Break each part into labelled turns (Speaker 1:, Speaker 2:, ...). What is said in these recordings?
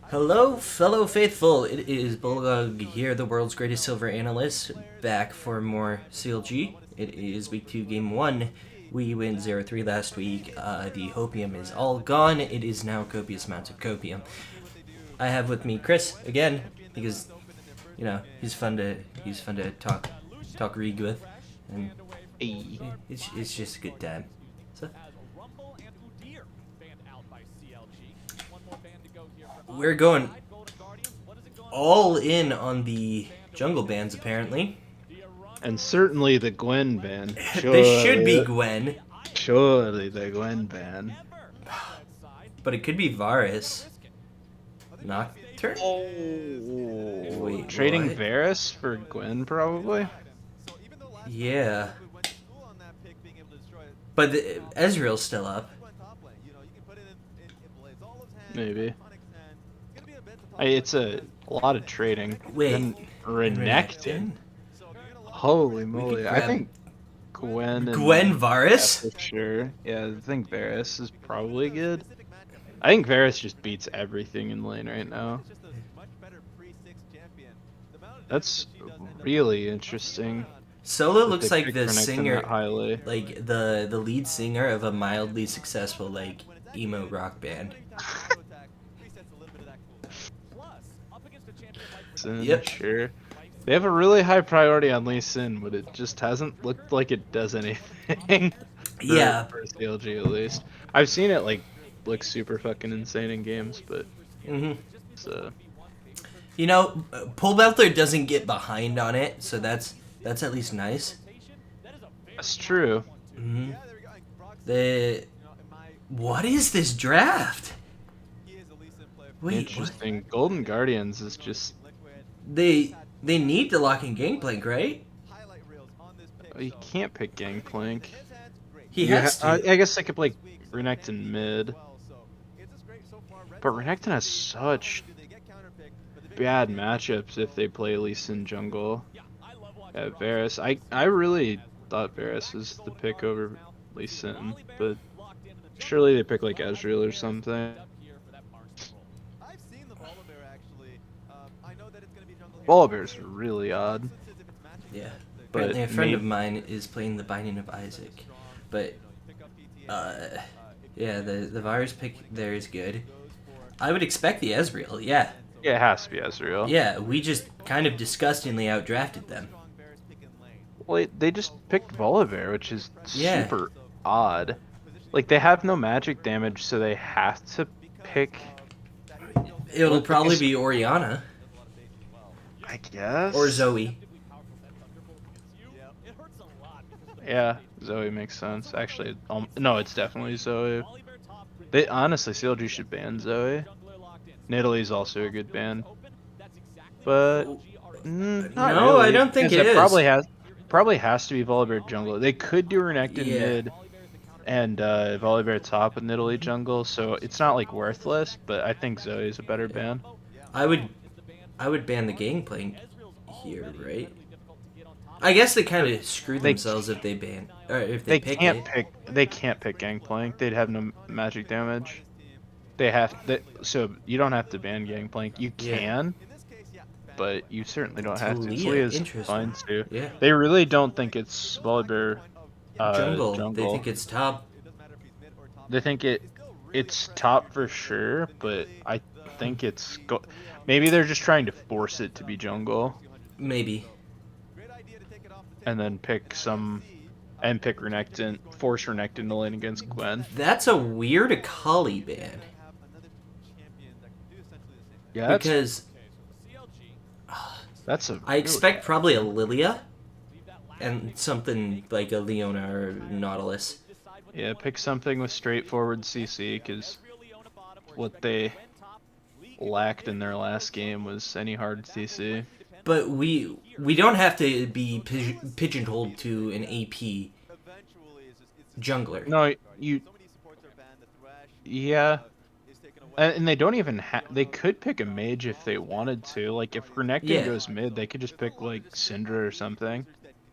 Speaker 1: Hello, fellow faithful. It is Bulldog here, the world's greatest silver analyst, back for more CLG. It is week 2, game 1. We win 0-3 last week. The hopium is all gone. It is now copious amounts of copium. I have with me Chris again because he's fun to talk Rig with, and
Speaker 2: Hey.
Speaker 1: it's just a good time. So we're going all in on the jungle bands apparently.
Speaker 2: And certainly the Gwen ban.
Speaker 1: This should be Gwen,
Speaker 2: Surely the Gwen ban.
Speaker 1: but it could be Varus. Nocturne?
Speaker 2: Oh,
Speaker 1: Wait,
Speaker 2: trading
Speaker 1: what?
Speaker 2: Varus for Gwen probably.
Speaker 1: Yeah. But Ezreal's still up.
Speaker 2: Maybe. It's a lot of trading.
Speaker 1: Wait,
Speaker 2: Then
Speaker 1: and
Speaker 2: Renekton.
Speaker 1: Renekton?
Speaker 2: Holy
Speaker 1: We could
Speaker 2: moly! I
Speaker 1: grab
Speaker 2: think Gwen
Speaker 1: Gwen
Speaker 2: and yeah,
Speaker 1: Varus?
Speaker 2: for sure. Yeah, I think Varus is probably good. I think Varus just beats everything in lane right now. That's really interesting
Speaker 1: Solo
Speaker 2: that
Speaker 1: looks
Speaker 2: they
Speaker 1: like
Speaker 2: picked
Speaker 1: the
Speaker 2: Renekton that
Speaker 1: singer,
Speaker 2: highly.
Speaker 1: like the lead singer of a mildly successful like emo rock band.
Speaker 2: Sin,
Speaker 1: Yep.
Speaker 2: sure. They have a really high priority on Lee Sin, but it just hasn't looked like it does anything
Speaker 1: Yeah.
Speaker 2: for CLG at least. I've seen it like look super fucking insane in games, but
Speaker 1: hmm
Speaker 2: it's
Speaker 1: Pull Belter doesn't get behind on it, so that's at least nice.
Speaker 2: that's true.
Speaker 1: hmm The what is this draft? Wait, what?
Speaker 2: Interesting. Golden Guardians is just
Speaker 1: They need to lock in Gangplank, right?
Speaker 2: you can't pick Gangplank.
Speaker 1: He has to.
Speaker 2: I guess I could play Renekton mid, but Renekton has such bad matchups if they play Lee Sin jungle. Varus. I really thought Varus was the pick over Lee Sin, but surely they pick like Ezreal or something. Volibear's really odd,
Speaker 1: Yeah.
Speaker 2: but
Speaker 1: Apparently, a friend of
Speaker 2: maybe
Speaker 1: mine is playing the Binding of Isaac, but uh, yeah, the virus pick there is good. I would expect the Ezreal. Yeah,
Speaker 2: yeah, it has to be Ezreal.
Speaker 1: yeah. We just kind of disgustingly outdrafted them.
Speaker 2: Well, they just picked Volibear, which is
Speaker 1: Yeah,
Speaker 2: super odd. Like they have no magic damage, so they have to pick.
Speaker 1: it'll
Speaker 2: Well,
Speaker 1: probably be Oriana
Speaker 2: I guess.
Speaker 1: or Zoe.
Speaker 2: Yeah, Zoe makes sense. Actually, no, it's definitely Zoe. They honestly, CLG should ban Zoe. Nidalee's also a good ban, but not
Speaker 1: No, I
Speaker 2: really
Speaker 1: don't think
Speaker 2: because
Speaker 1: it
Speaker 2: it
Speaker 1: is.
Speaker 2: probably has to be Volibear jungle. They could do Renekton
Speaker 1: Yeah,
Speaker 2: mid and Volibear top with Nidalee jungle, so it's not like worthless. But I think Zoe is a better ban.
Speaker 1: I would I would ban the Gangplank here, right? I guess they kind of screw
Speaker 2: They
Speaker 1: themselves if they ban or if they
Speaker 2: they
Speaker 1: pick
Speaker 2: can't
Speaker 1: it.
Speaker 2: pick Gangplank. They'd have no magic damage. So you don't have to ban Gangplank. You
Speaker 1: Yeah.
Speaker 2: can, but you certainly don't have to.
Speaker 1: Talia,
Speaker 2: Talia's
Speaker 1: interesting.
Speaker 2: fine too.
Speaker 1: Yeah.
Speaker 2: They really don't think it's Volibear
Speaker 1: Jungle. They
Speaker 2: jungle.
Speaker 1: think it's top.
Speaker 2: They think it's top for sure, but I think maybe they're just trying to force it to be jungle
Speaker 1: Maybe.
Speaker 2: and then pick Renekton, force Renekton to lane against Gwen.
Speaker 1: That's a weird Akali ban.
Speaker 2: Yeah,
Speaker 1: Because
Speaker 2: that's a
Speaker 1: I expect probably a Lilia and something like a Leona or Nautilus.
Speaker 2: yeah, pick something with straightforward CC because what they lacked in their last game was any hard CC.
Speaker 1: But we don't have to be pigeonholed to an AP jungler.
Speaker 2: No, yeah, and they don't even they could pick a mage if they wanted to. Like if Renekton
Speaker 1: Yeah.
Speaker 2: goes mid, they could just pick like Syndra or something,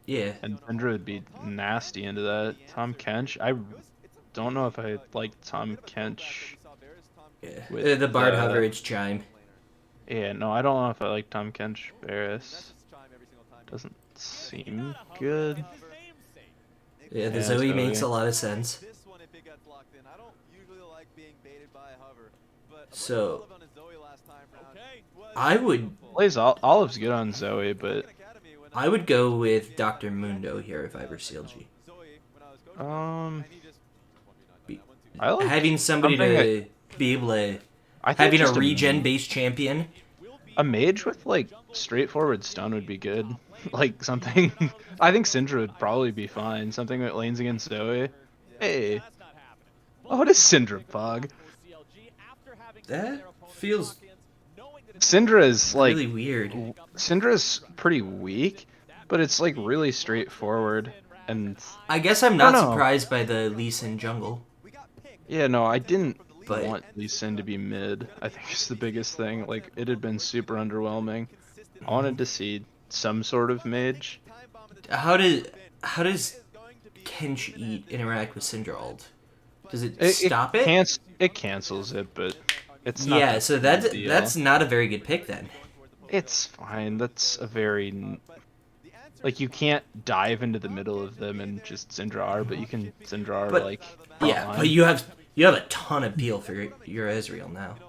Speaker 1: Yeah.
Speaker 2: and Syndra would be nasty into that. Tom Kench, I don't know if I like Tom Kench
Speaker 1: Yeah.
Speaker 2: with
Speaker 1: The Bard Hoverage Chime.
Speaker 2: Yeah, no, I don't know if I like Tom Kench Barris. Doesn't seem good.
Speaker 1: Yeah, the
Speaker 2: Yeah,
Speaker 1: Zoe makes
Speaker 2: Zoe.
Speaker 1: a lot of sense. So, I would
Speaker 2: Plays Olive's good on Zoe, but
Speaker 1: go with Dr. Mundo here if I were CLG.
Speaker 2: um,
Speaker 1: Be,
Speaker 2: I like
Speaker 1: having somebody
Speaker 2: something that
Speaker 1: to be able to
Speaker 2: I think
Speaker 1: having a
Speaker 2: just
Speaker 1: regen based champion.
Speaker 2: a mage with like straightforward stun would be good. Like something. I think Syndra would probably be fine. Something that lanes against Zoe. Hey, oh, what is Syndra Pog?
Speaker 1: That feels
Speaker 2: Syndra is like
Speaker 1: really weird.
Speaker 2: Syndra's pretty weak, but it's like really straightforward. And
Speaker 1: I guess I'm
Speaker 2: I don't
Speaker 1: not
Speaker 2: know.
Speaker 1: surprised by the Lee Sin jungle,
Speaker 2: Yeah, no, I didn't
Speaker 1: but
Speaker 2: want Lee Sin to be mid. I think it's the biggest thing. Like it had been super underwhelming. I wanted to see some sort of mage.
Speaker 1: how does how does Kench Eat interact with Syndra ult? Does it
Speaker 2: It it
Speaker 1: stop it?
Speaker 2: it cancels it, but it's not
Speaker 1: Yeah,
Speaker 2: that
Speaker 1: so
Speaker 2: big of a
Speaker 1: that's
Speaker 2: deal.
Speaker 1: not a very good pick then.
Speaker 2: It's fine. That's a very like you can't dive into the middle of them and just Syndra, but you can Syndra
Speaker 1: But
Speaker 2: like front
Speaker 1: yeah, but
Speaker 2: line.
Speaker 1: you have a ton of peel for your Ezreal now.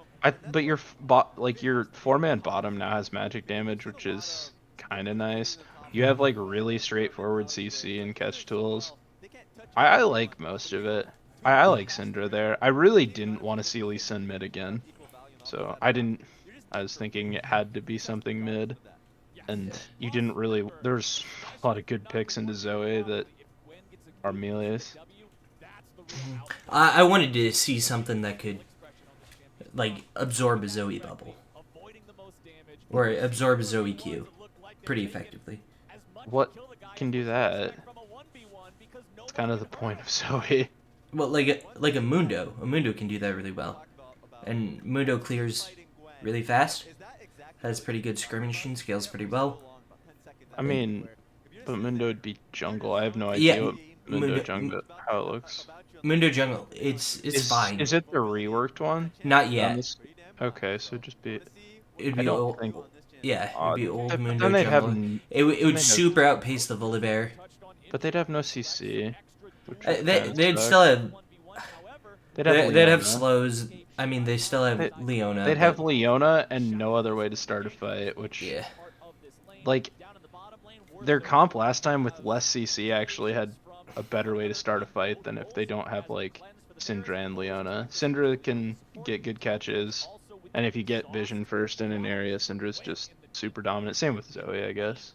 Speaker 2: But your bot like your 4-man bottom now has magic damage, which is kind of nice. You have like really straightforward CC and catch tools. I like most of it. I like Syndra there. I really didn't want to see Lee Sin mid again, so I didn't. I was thinking it had to be something mid, and you didn't really. There's a lot of good picks into Zoe that are melees.
Speaker 1: I wanted to see something that could like absorb a Zoe bubble or absorb a Zoe Q pretty effectively.
Speaker 2: What can do that? It's kind of the point of Zoe.
Speaker 1: Well, like a Mundo. A Mundo can do that really well, and Mundo clears really fast. Has pretty good skirmishing, scales pretty well.
Speaker 2: I mean, but Mundo would be jungle. I have no
Speaker 1: Yeah,
Speaker 2: idea what Mundo jungle how it looks.
Speaker 1: Mundo jungle. It's fine.
Speaker 2: Is it the reworked one?
Speaker 1: Not
Speaker 2: On
Speaker 1: yet.
Speaker 2: this. Okay, so just be.
Speaker 1: It'd
Speaker 2: I
Speaker 1: be
Speaker 2: don't
Speaker 1: old.
Speaker 2: think
Speaker 1: Yeah, it'd
Speaker 2: odd.
Speaker 1: be old
Speaker 2: But
Speaker 1: Mundo
Speaker 2: then they'd have
Speaker 1: jungle. It
Speaker 2: then
Speaker 1: would
Speaker 2: they'd have
Speaker 1: super outpace the Volibear.
Speaker 2: but they'd have no CC, which would kind of
Speaker 1: They'd
Speaker 2: suck.
Speaker 1: still have
Speaker 2: They'd have
Speaker 1: they'd have
Speaker 2: Leona.
Speaker 1: slows. I mean, they still have
Speaker 2: They,
Speaker 1: Leona,
Speaker 2: they'd
Speaker 1: but
Speaker 2: have Leona and no other way to start a fight, which
Speaker 1: yeah.
Speaker 2: like their comp last time with less CC actually had a better way to start a fight than if they don't have like Syndra and Leona. Syndra can get good catches, and if you get vision first in an area, Syndra's just super dominant. Same with Zoe, I guess.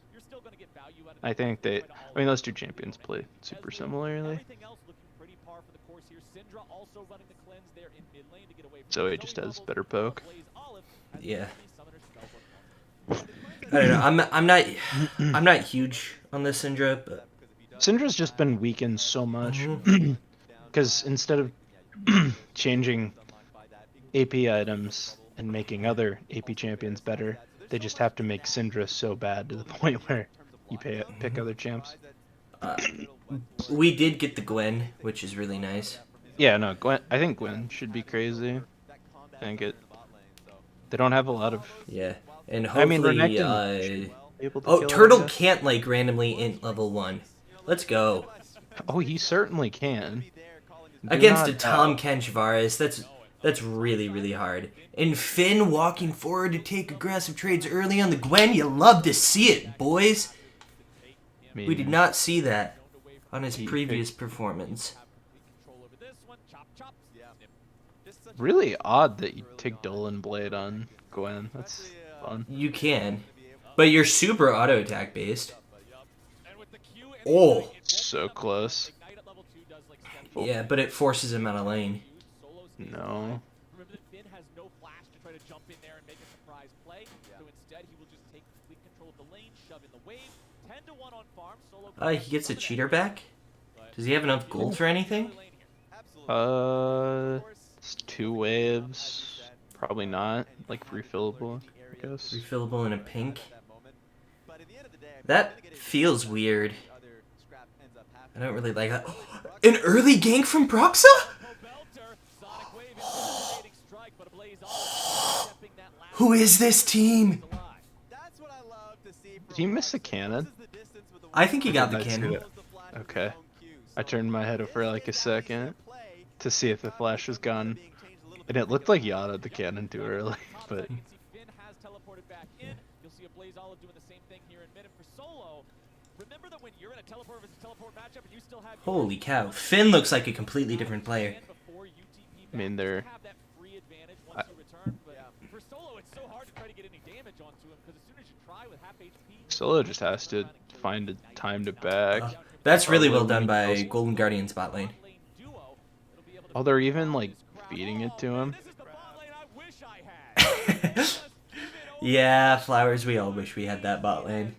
Speaker 2: I think I mean, those two champions play super similarly. Zoe just has better poke.
Speaker 1: Yeah. I don't know. I'm not huge on this Syndra, but
Speaker 2: Syndra's just been weakened so much because instead of changing AP items and making other AP champions better, they just have to make Syndra so bad to the point where you pick other champs.
Speaker 1: we did get the Gwen, which is really nice.
Speaker 2: Yeah, no, Gwen. I think Gwen should be crazy. I think they don't have a lot of.
Speaker 1: Yeah, and
Speaker 2: I mean,
Speaker 1: hopefully,
Speaker 2: Renekton should be able to
Speaker 1: oh,
Speaker 2: kill it, I
Speaker 1: Turtle
Speaker 2: guess.
Speaker 1: can't like randomly int level 1. Let's go
Speaker 2: Oh, he certainly can. Do
Speaker 1: against a
Speaker 2: not
Speaker 1: Tom
Speaker 2: doubt.
Speaker 1: Kench Varus. That's really hard. And Finn walking forward to take aggressive trades early on the Gwen. You love to see it, boys.
Speaker 2: I mean,
Speaker 1: We did not see that on his
Speaker 2: he
Speaker 1: previous
Speaker 2: picked
Speaker 1: performance.
Speaker 2: really odd that you take Dolan Blade on Gwen. That's fun.
Speaker 1: You can, but you're super auto attack based. Oh,
Speaker 2: So close. Oh,
Speaker 1: yeah, but it forces him out of lane.
Speaker 2: no.
Speaker 1: He gets a cheater back. Does he have enough gold for anything?
Speaker 2: It's 2 waves. Probably not. Like refillable, I guess.
Speaker 1: Refillable in a pink. That feels weird. I don't really like that. An early gank from Proxa? Who is this team?
Speaker 2: Did he miss a cannon?
Speaker 1: I think he
Speaker 2: I
Speaker 1: got
Speaker 2: did
Speaker 1: the
Speaker 2: not see
Speaker 1: cannon.
Speaker 2: that. Okay. I turned my head for like a second to see if the flash was gone, and it looked like he autoed the cannon too early, but
Speaker 1: Holy cow. Finn looks like a completely different player.
Speaker 2: I mean they're. I, Solo just has to find a time to back.
Speaker 1: That's really
Speaker 2: Probably
Speaker 1: well
Speaker 2: when
Speaker 1: done
Speaker 2: he
Speaker 1: by
Speaker 2: kills.
Speaker 1: Golden Guardian's bot lane.
Speaker 2: Oh, they're even like feeding it to him.
Speaker 1: Yeah, Flowers, we all wish we had that bot lane.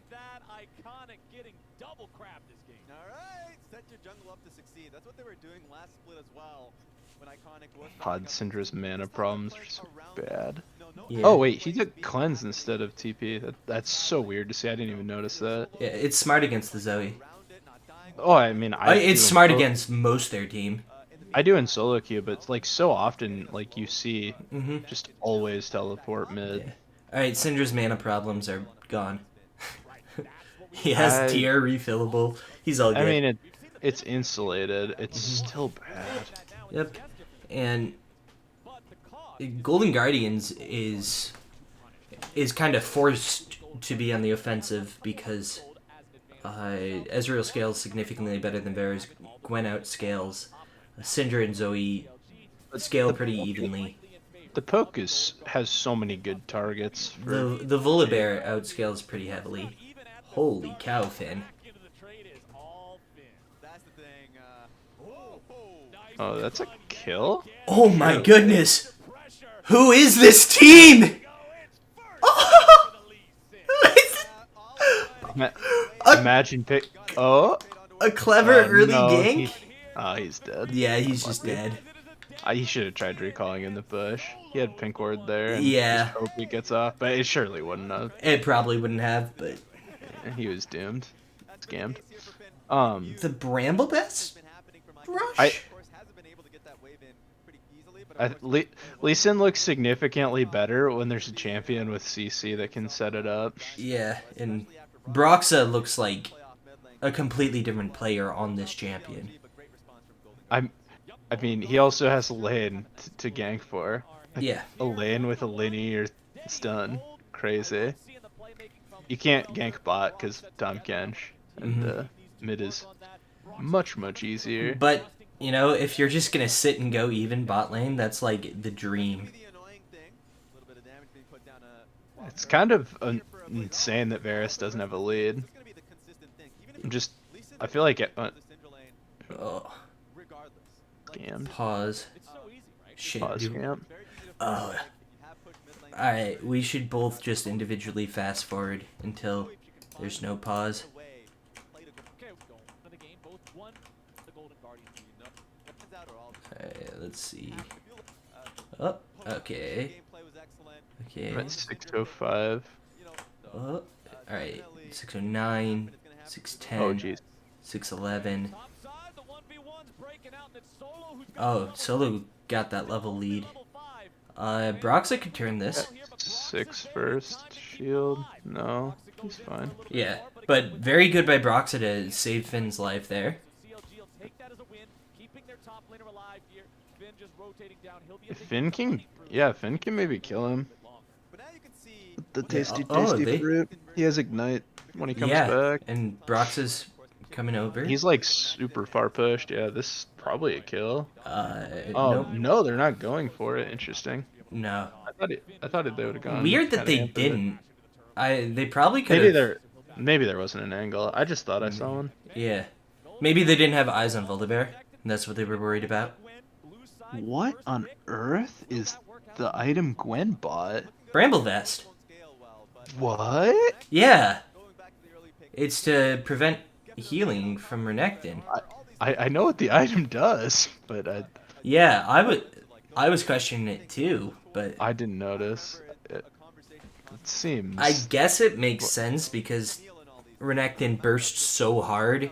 Speaker 2: Pod Syndra's mana problems are so bad.
Speaker 1: Yeah.
Speaker 2: Oh wait, he did cleanse instead of TP. That's so weird to see. I didn't even notice that.
Speaker 1: Yeah, it's smart against the Zoe.
Speaker 2: Oh, I mean,
Speaker 1: It's smart against most their team.
Speaker 2: I do in solo queue, but like so often, like you see,
Speaker 1: Mm-hmm.
Speaker 2: just always teleport mid.
Speaker 1: Yeah. Alright, Syndra's mana problems are gone. He has tier refillable. He's all good.
Speaker 2: I mean, it's insulated. It's still bad.
Speaker 1: Yep. And Golden Guardians is kind of forced to be on the offensive because Ezreal scales significantly better than Varus. Gwen outscales. Syndra and Zoe scale pretty evenly.
Speaker 2: The poke has so many good targets.
Speaker 1: The Volibear outscales pretty heavily. Holy cow, Finn.
Speaker 2: Oh, that's a kill?
Speaker 1: Oh my goodness! Who is this team?
Speaker 2: Imagine pick. Oh,
Speaker 1: A clever early gank?
Speaker 2: He's dead.
Speaker 1: Yeah, he's just dead.
Speaker 2: He should have tried recalling in the bush. He had pink ward there. And
Speaker 1: Yeah.
Speaker 2: just hope he gets off, but it surely wouldn't have.
Speaker 1: It probably wouldn't have, but
Speaker 2: He was doomed. Scammed.
Speaker 1: the Bramble Best rush?
Speaker 2: Lee Sin looks significantly better when there's a champion with CC that can set it up.
Speaker 1: Yeah, and Broxa looks like a completely different player on this champion.
Speaker 2: I mean, he also has a lane to gank for.
Speaker 1: Yeah.
Speaker 2: A lane with a linear stun. Crazy. You can't gank bot because Tom Kench, and mid is much easier.
Speaker 1: But, you know, if you're just going to sit and go even bot lane, that's like the dream.
Speaker 2: It's kind of insane that Varus doesn't have a lead. I feel like it.
Speaker 1: Oh.
Speaker 2: Scammed.
Speaker 1: Pause. Shit.
Speaker 2: Pause scam.
Speaker 1: Oh. Alright, we should both just individually fast forward until there's no pause. Alright, let's see. Oh, okay. Okay.
Speaker 2: I'm at 605.
Speaker 1: Oh, alright. 609, 610.
Speaker 2: Oh, jeez.
Speaker 1: 611. Oh, Solo got that level lead. Broxa could turn this.
Speaker 2: 6 first. Shield. No. He's fine.
Speaker 1: Yeah, but very good by Broxa to save Finn's life there.
Speaker 2: If Finn can... Yeah, Finn can maybe kill him. The tasty fruit. He has Ignite when he comes back.
Speaker 1: And Broxa's coming over.
Speaker 2: He's like super far pushed. Yeah, this is probably a kill.
Speaker 1: Nope.
Speaker 2: No, they're not going for it. Interesting.
Speaker 1: No.
Speaker 2: I thought they would have gone.
Speaker 1: Weird that they didn't. They probably could have.
Speaker 2: Maybe there wasn't an angle. I just thought I saw one.
Speaker 1: Yeah. Maybe they didn't have eyes on Volibear, and that's what they were worried about.
Speaker 2: What on earth is the item Gwen bought?
Speaker 1: Bramble Vest.
Speaker 2: What?
Speaker 1: Yeah. It's to prevent healing from Renekton.
Speaker 2: I know what the item does, but
Speaker 1: Yeah, I was questioning it too, but
Speaker 2: I didn't notice. It seems.
Speaker 1: I guess it makes sense because Renekton bursts so hard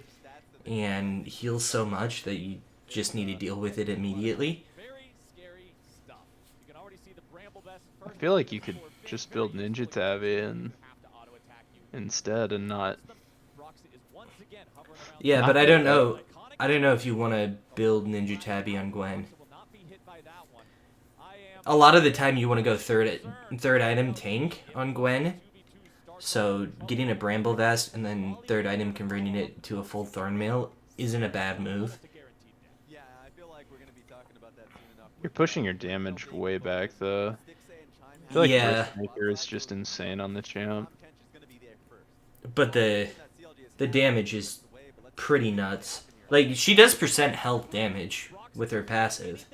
Speaker 1: and heals so much that you just need to deal with it immediately.
Speaker 2: feel like you could just build Ninja Tabby and instead and not.
Speaker 1: Yeah,
Speaker 2: Not
Speaker 1: but I
Speaker 2: do
Speaker 1: don't
Speaker 2: that.
Speaker 1: know. I don't know if you want to build Ninja Tabby on Gwen. A lot of the time, you want to go third item tank on Gwen. So getting a Bramble Vest and then third item converting it to a full Thornmail isn't a bad move.
Speaker 2: You're pushing your damage way back though. I feel like
Speaker 1: Yeah,
Speaker 2: Riftmaker is just insane on the champ.
Speaker 1: but the damage is pretty nuts. Like, she does percent health damage with her passive.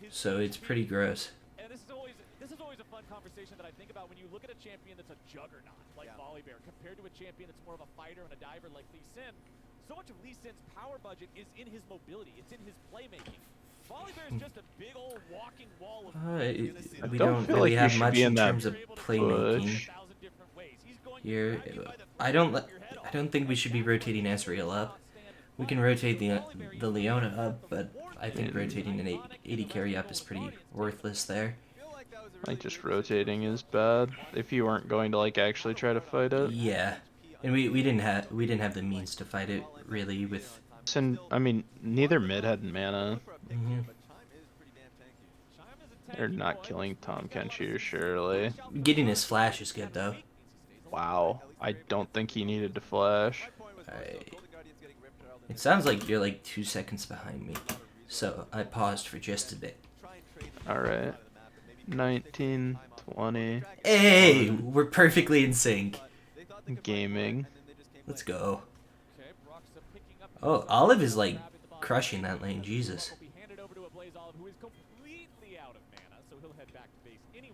Speaker 1: So it's pretty gross.
Speaker 3: This is always a fun conversation that I think about when you look at a champion that's a juggernaut like Volibear compared to a champion that's more of a fighter and a diver like Lee Sin. So much of Lee Sin's power budget is in his mobility. It's in his playmaking. Volibear is just a big old walking wall of.
Speaker 1: We
Speaker 2: don't
Speaker 1: don't
Speaker 2: feel
Speaker 1: really
Speaker 2: like you
Speaker 1: have
Speaker 2: should
Speaker 1: much
Speaker 2: be
Speaker 1: in
Speaker 2: in that
Speaker 1: terms of playmaking
Speaker 2: push.
Speaker 1: here. I don't think we should be rotating Ezreal up. We can rotate the Leona up, but I think rotating an 80 carry up is pretty worthless there.
Speaker 2: Like just rotating is bad if you weren't going to like actually try to fight it.
Speaker 1: Yeah, and we didn't have the means to fight it really with.
Speaker 2: I mean, neither mid had mana.
Speaker 1: Mhm.
Speaker 2: They're not killing Tom Kenshi, surely.
Speaker 1: Getting his flash is good though.
Speaker 2: Wow, I don't think he needed to flash.
Speaker 1: It sounds like you're like 2 seconds behind me, so I paused for just a bit.
Speaker 2: Alright. 19, 20.
Speaker 1: Hey, we're perfectly in sync.
Speaker 2: Gaming.
Speaker 1: Let's go. Oh, Olive is like crushing that lane, Jesus.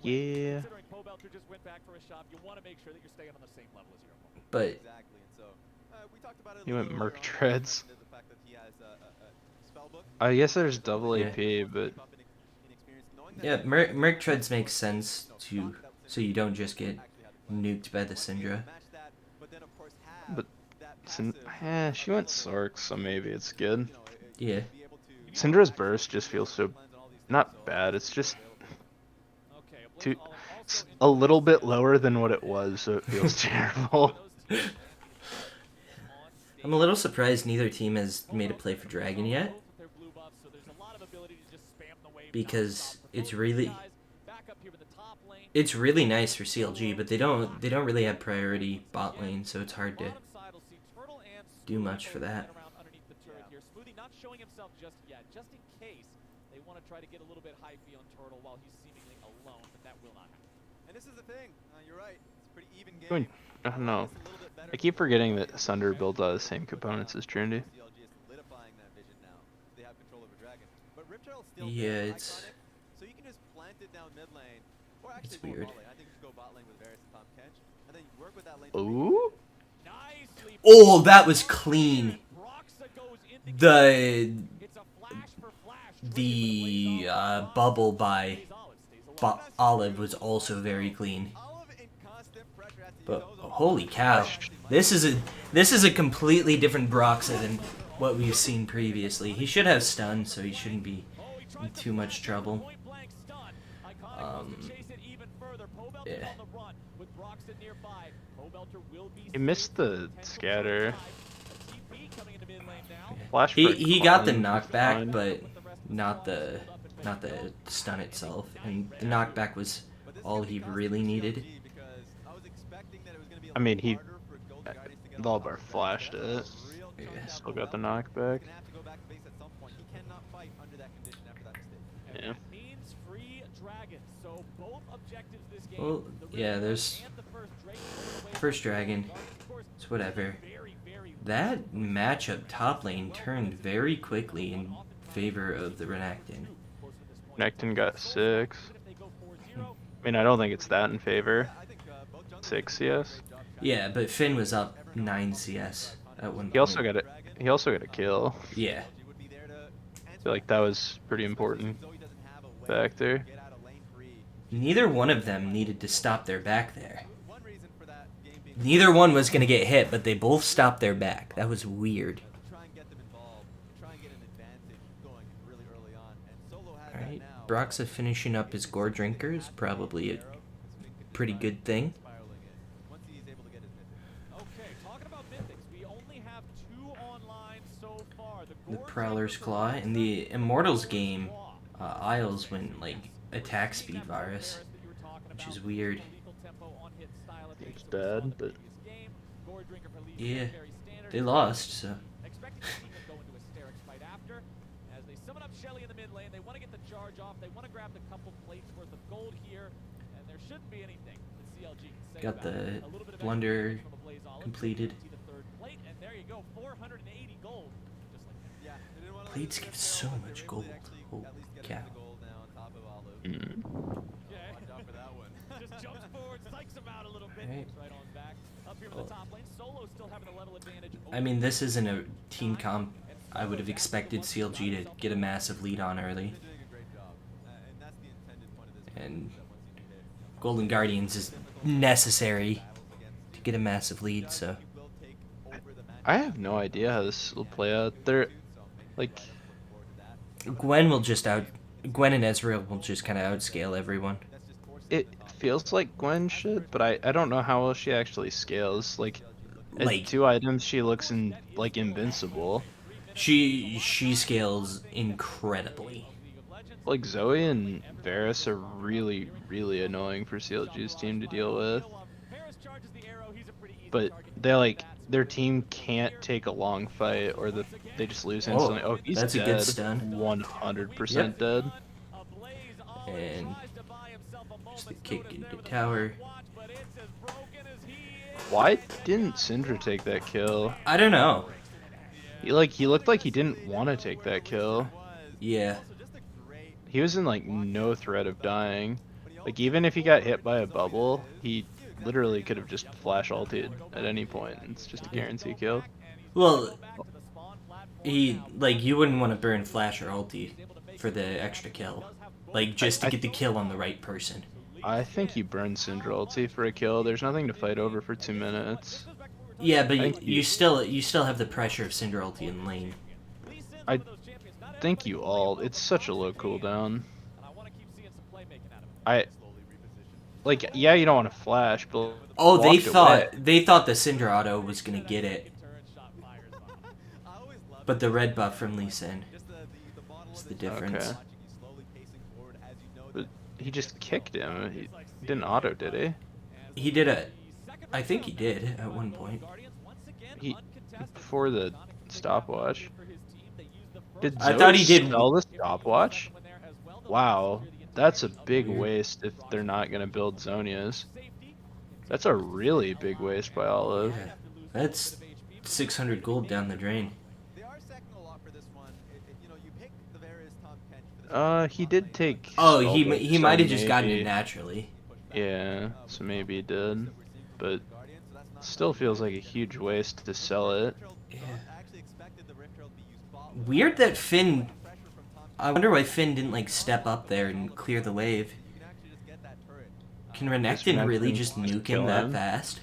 Speaker 2: Yeah.
Speaker 1: But
Speaker 2: He went Merc Treads. I guess there's double AP, but
Speaker 1: yeah, Merc Treads makes sense to so you don't just get nuked by the Syndra.
Speaker 2: she went Sork, so maybe it's good.
Speaker 1: Yeah.
Speaker 2: Syndra's burst just feels so not bad. It's just a little bit lower than what it was, so it feels terrible.
Speaker 1: I'm a little surprised neither team has made a play for Dragon yet, because it's really nice for CLG, but they don't really have priority bot lane, so it's hard to do much for that.
Speaker 3: Not showing himself just yet, just in case they want to try to get a little bit hypey on Turtle while he's seemingly alone, but that will not happen. And this is the thing, you're right, it's a pretty even game.
Speaker 2: No. I keep forgetting that Sunder builds out the same components as Trinity.
Speaker 1: Yeah, it's weird.
Speaker 2: Ooh?
Speaker 1: Oh, that was clean. The bubble by Olive was also very clean. But holy cow, this is a completely different Broxa than what we've seen previously. He should have stun, so he shouldn't be in too much trouble. Yeah.
Speaker 2: He missed the scatter. Flash
Speaker 1: He got the knockback, but not the stun itself, and the knockback was all he really needed.
Speaker 2: I mean, Valbar flashed it.
Speaker 1: Yeah.
Speaker 2: Still got the knockback. Yeah.
Speaker 1: Well, yeah, there's first dragon. It's whatever. That matchup top lane turned very quickly in favor of the Renekton.
Speaker 2: Renekton got 6. I mean, I don't think it's that in favor. 6 CS.
Speaker 1: Yeah, but Finn was up 9 CS at one point.
Speaker 2: He also got a kill.
Speaker 1: Yeah.
Speaker 2: I feel like that was pretty important factor.
Speaker 1: Neither one of them needed to stop their back there. Neither one was going to get hit, but they both stopped their back. That was weird. Alright. Broxa finishing up his gore drinker is probably a pretty good thing.
Speaker 3: Okay, talking about mythics, we only have 2 online so far.
Speaker 1: The Prowler's Claw. In the Immortals game, Isles went like attack speed virus, which is weird.
Speaker 2: It's bad, but
Speaker 1: Yeah, they lost, so.
Speaker 3: Expecting to see him go into a Sterix fight after. As they summon up Shelly in the mid lane, they want to get the charge off. They want to grab the couple plates worth of gold here, and there shouldn't be anything that CLG can say
Speaker 1: Got
Speaker 3: about
Speaker 1: the
Speaker 3: it. A little bit of
Speaker 1: blunder
Speaker 3: extra from a Blaze Olive.
Speaker 1: completed.
Speaker 3: See the third plate, and there you go, 480 gold, just like that. Yeah,
Speaker 1: Plates give so much gold. Holy cow.
Speaker 2: mm.
Speaker 3: Just jumps forward, psychs him out a little bit.
Speaker 1: Right.
Speaker 3: Right on back. Up here in the top lane, Solo still having the level advantage.
Speaker 1: I mean, this isn't a team comp I would have expected CLG to get a massive lead on early. And Golden Guardians is necessary to get a massive lead, so.
Speaker 2: I have no idea how this will play out. They're like
Speaker 1: Gwen and Ezreal will just kind of outscale everyone.
Speaker 2: it feels like Gwen should, but I don't know how well she actually scales. Like at 2 items, she looks like invincible.
Speaker 1: She scales incredibly.
Speaker 2: Like Zoe and Varus are really, really annoying for CLG's team to deal with. But their team can't take a long fight, or they just lose instantly. Oh, he's
Speaker 1: that's
Speaker 2: dead.
Speaker 1: a good stun.
Speaker 2: 100% dead.
Speaker 1: And just the kick into tower.
Speaker 2: Why didn't Syndra take that kill?
Speaker 1: I don't know.
Speaker 2: He looked like he didn't want to take that kill.
Speaker 1: Yeah.
Speaker 2: He was in like no threat of dying. Like even if he got hit by a bubble, he literally could have just flash ulted at any point. It's just a guarantee kill.
Speaker 1: Well, you wouldn't want to burn flash or ulti for the extra kill. Like just to get the kill on the right person.
Speaker 2: I think he burned Syndra ulti for a kill. There's nothing to fight over for 2 minutes.
Speaker 1: Yeah, but you still have the pressure of Syndra ulti in lane.
Speaker 2: I think it's such a low cooldown. Yeah, you don't want to flash, but
Speaker 1: oh, they thought the Syndra auto was gonna get it, but the red buff from Lee Sin is the difference.
Speaker 2: Okay. But he just kicked him. He didn't auto, did he?
Speaker 1: He did I think he did at one point.
Speaker 2: Before the stopwatch.
Speaker 1: I thought he did.
Speaker 2: Sell the stopwatch? Wow, that's a big waste if they're not gonna build Zonias. That's a really big waste by Olive.
Speaker 1: Yeah, that's 600 gold down the drain.
Speaker 2: He did take.
Speaker 1: Oh, he might have just gotten it naturally.
Speaker 2: Yeah, so maybe he did, but still feels like a huge waste to sell it.
Speaker 1: Yeah. Weird that Finn. I wonder why Finn didn't step up there and clear the wave. Can Renekton really just nuke him that fast?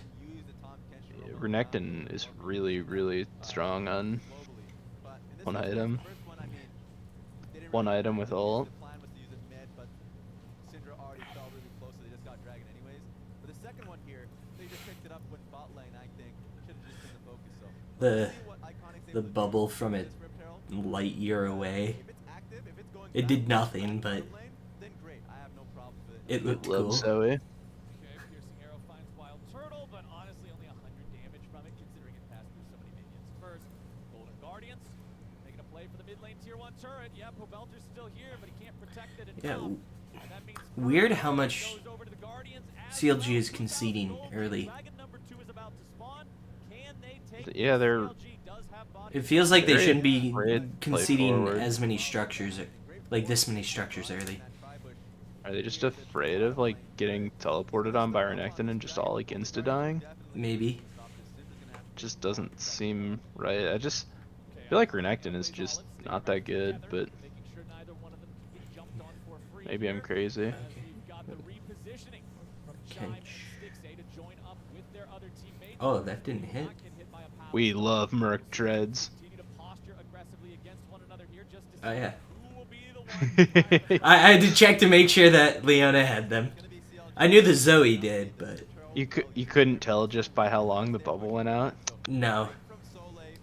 Speaker 2: Renekton is really, really strong on one item. One item with ult.
Speaker 1: The bubble from it light year away. It did nothing, but it looked cool.
Speaker 2: Zoe.
Speaker 3: Piercing arrow finds Wild Turtle, but honestly only 100 damage from it, considering it passed through so many minions. First, Golden Guardians making a play for the mid lane tier 1 turret. Yeah, Pobelter's still here, but he can't protect it enough.
Speaker 1: Yeah.
Speaker 3: And that means
Speaker 1: Weird how much CLG is conceding early.
Speaker 2: Yeah,
Speaker 1: It feels like they
Speaker 2: very
Speaker 1: shouldn't be
Speaker 2: afraid to play
Speaker 1: conceding
Speaker 2: forward.
Speaker 1: as many structures, like this many structures early.
Speaker 2: Are they just afraid of getting teleported on by Renekton and just all insta dying?
Speaker 1: Maybe.
Speaker 2: Just doesn't seem right. I just feel like Renekton is just not that good, but maybe I'm crazy.
Speaker 1: Kench. Oh, that didn't hit.
Speaker 2: We love Merc Dreads.
Speaker 1: Oh yeah. I had to check to make sure that Leona had them. I knew the Zoe did, but
Speaker 2: You couldn't tell just by how long the bubble went out.
Speaker 1: no.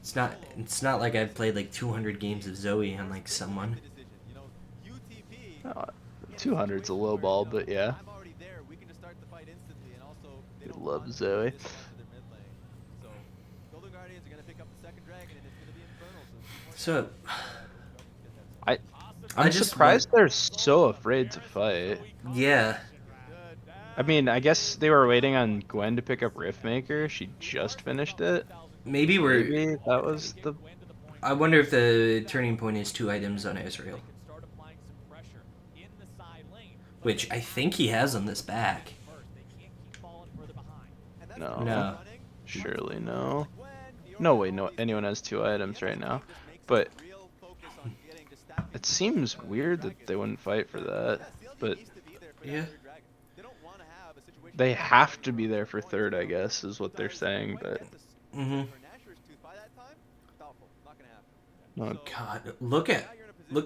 Speaker 1: It's not like I've played like 200 games of Zoe on like someone.
Speaker 2: 200's a low ball, but yeah. You love Zoe.
Speaker 1: So
Speaker 2: I'm
Speaker 1: just
Speaker 2: surprised they're so afraid to fight.
Speaker 1: yeah.
Speaker 2: I mean, I guess they were waiting on Gwen to pick up Riftmaker. She just finished it.
Speaker 1: Maybe
Speaker 2: Maybe that was the...
Speaker 1: I wonder if the turning point is 2 items on Israel. Which I think he has on this back.
Speaker 2: No.
Speaker 1: No.
Speaker 2: Surely no. No way, no anyone has 2 items right now. But it seems weird that they wouldn't fight for that. But
Speaker 1: Yeah.
Speaker 2: they have to be there for third, I guess, is what they're saying. But
Speaker 1: Mm-hmm.
Speaker 2: no,
Speaker 1: God, look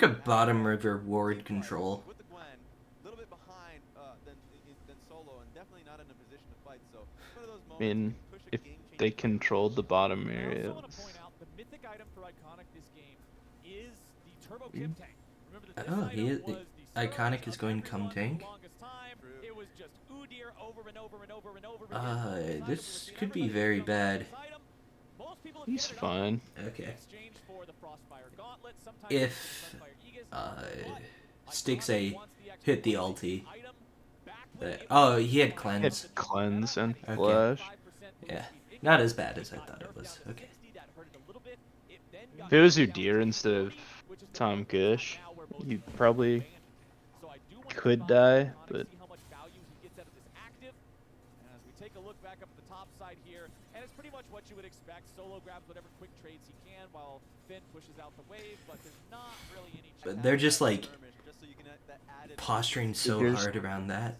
Speaker 1: at bottom river ward control.
Speaker 2: I mean, if they controlled the bottom area.
Speaker 1: Oh, Iconic is going come tank. This could be very bad.
Speaker 2: He's fine.
Speaker 1: Okay. If Sticks hit the ulti. Oh, he had cleanse.
Speaker 2: Hit cleanse and
Speaker 1: Okay.
Speaker 2: flash.
Speaker 1: Yeah, not as bad as I thought it was. Okay.
Speaker 2: If it was Udyr instead of Tom Gish, you probably could die, but
Speaker 3: Take a look back up at the top side here, and it's pretty much what you would expect. Solo grabs whatever quick trades he can while Finn pushes out the wave, but there's not really any.
Speaker 1: But they're just like posturing so
Speaker 2: There's-
Speaker 1: hard around that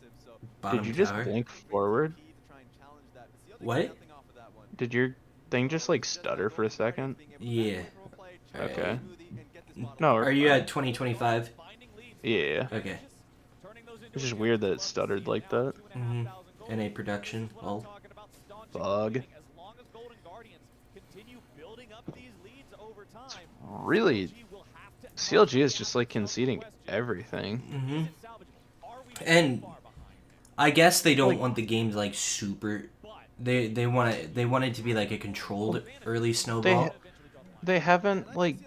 Speaker 1: bottom
Speaker 2: did you just
Speaker 1: tower.
Speaker 2: blink forward?
Speaker 1: What?
Speaker 2: Did your thing just like stutter for a second?
Speaker 1: Yeah.
Speaker 2: Okay. No,
Speaker 1: Are you at 2025?
Speaker 2: Yeah.
Speaker 1: Okay.
Speaker 2: It's just weird that it stuttered like that.
Speaker 1: Mm-hmm. NA production. Well,
Speaker 2: Bug. Really, CLG is just like conceding everything.
Speaker 1: mm-hmm. And I guess they don't want the game to like super. They want it to be like a controlled early snowball.
Speaker 2: They haven't like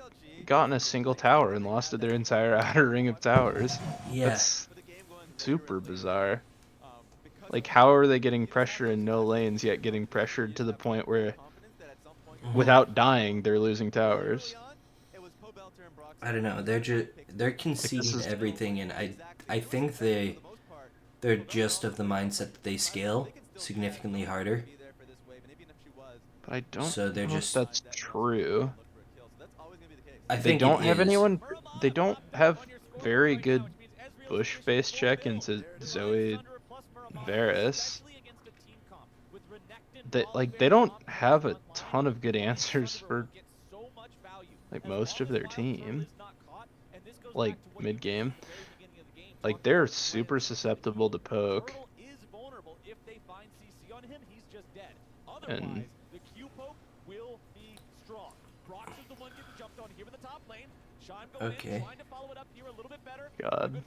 Speaker 2: gotten a single tower and lost to their entire outer ring of towers.
Speaker 1: Yeah.
Speaker 2: That's super bizarre. Like, how are they getting pressure in no lanes yet getting pressured to the point where, without dying, they're losing towers?
Speaker 1: I don't know. They're conceding everything, and I think they're just of the mindset that they scale significantly harder.
Speaker 2: But I don't
Speaker 1: So they're
Speaker 2: know
Speaker 1: just.
Speaker 2: if that's true.
Speaker 1: I
Speaker 2: They
Speaker 1: think
Speaker 2: don't
Speaker 1: it
Speaker 2: have
Speaker 1: is.
Speaker 2: anyone. They don't have very good bush face check into Zoe Varus. They don't have a ton of good answers for like most of their team. Like mid game, like they're super susceptible to poke. And
Speaker 1: Okay.
Speaker 2: God.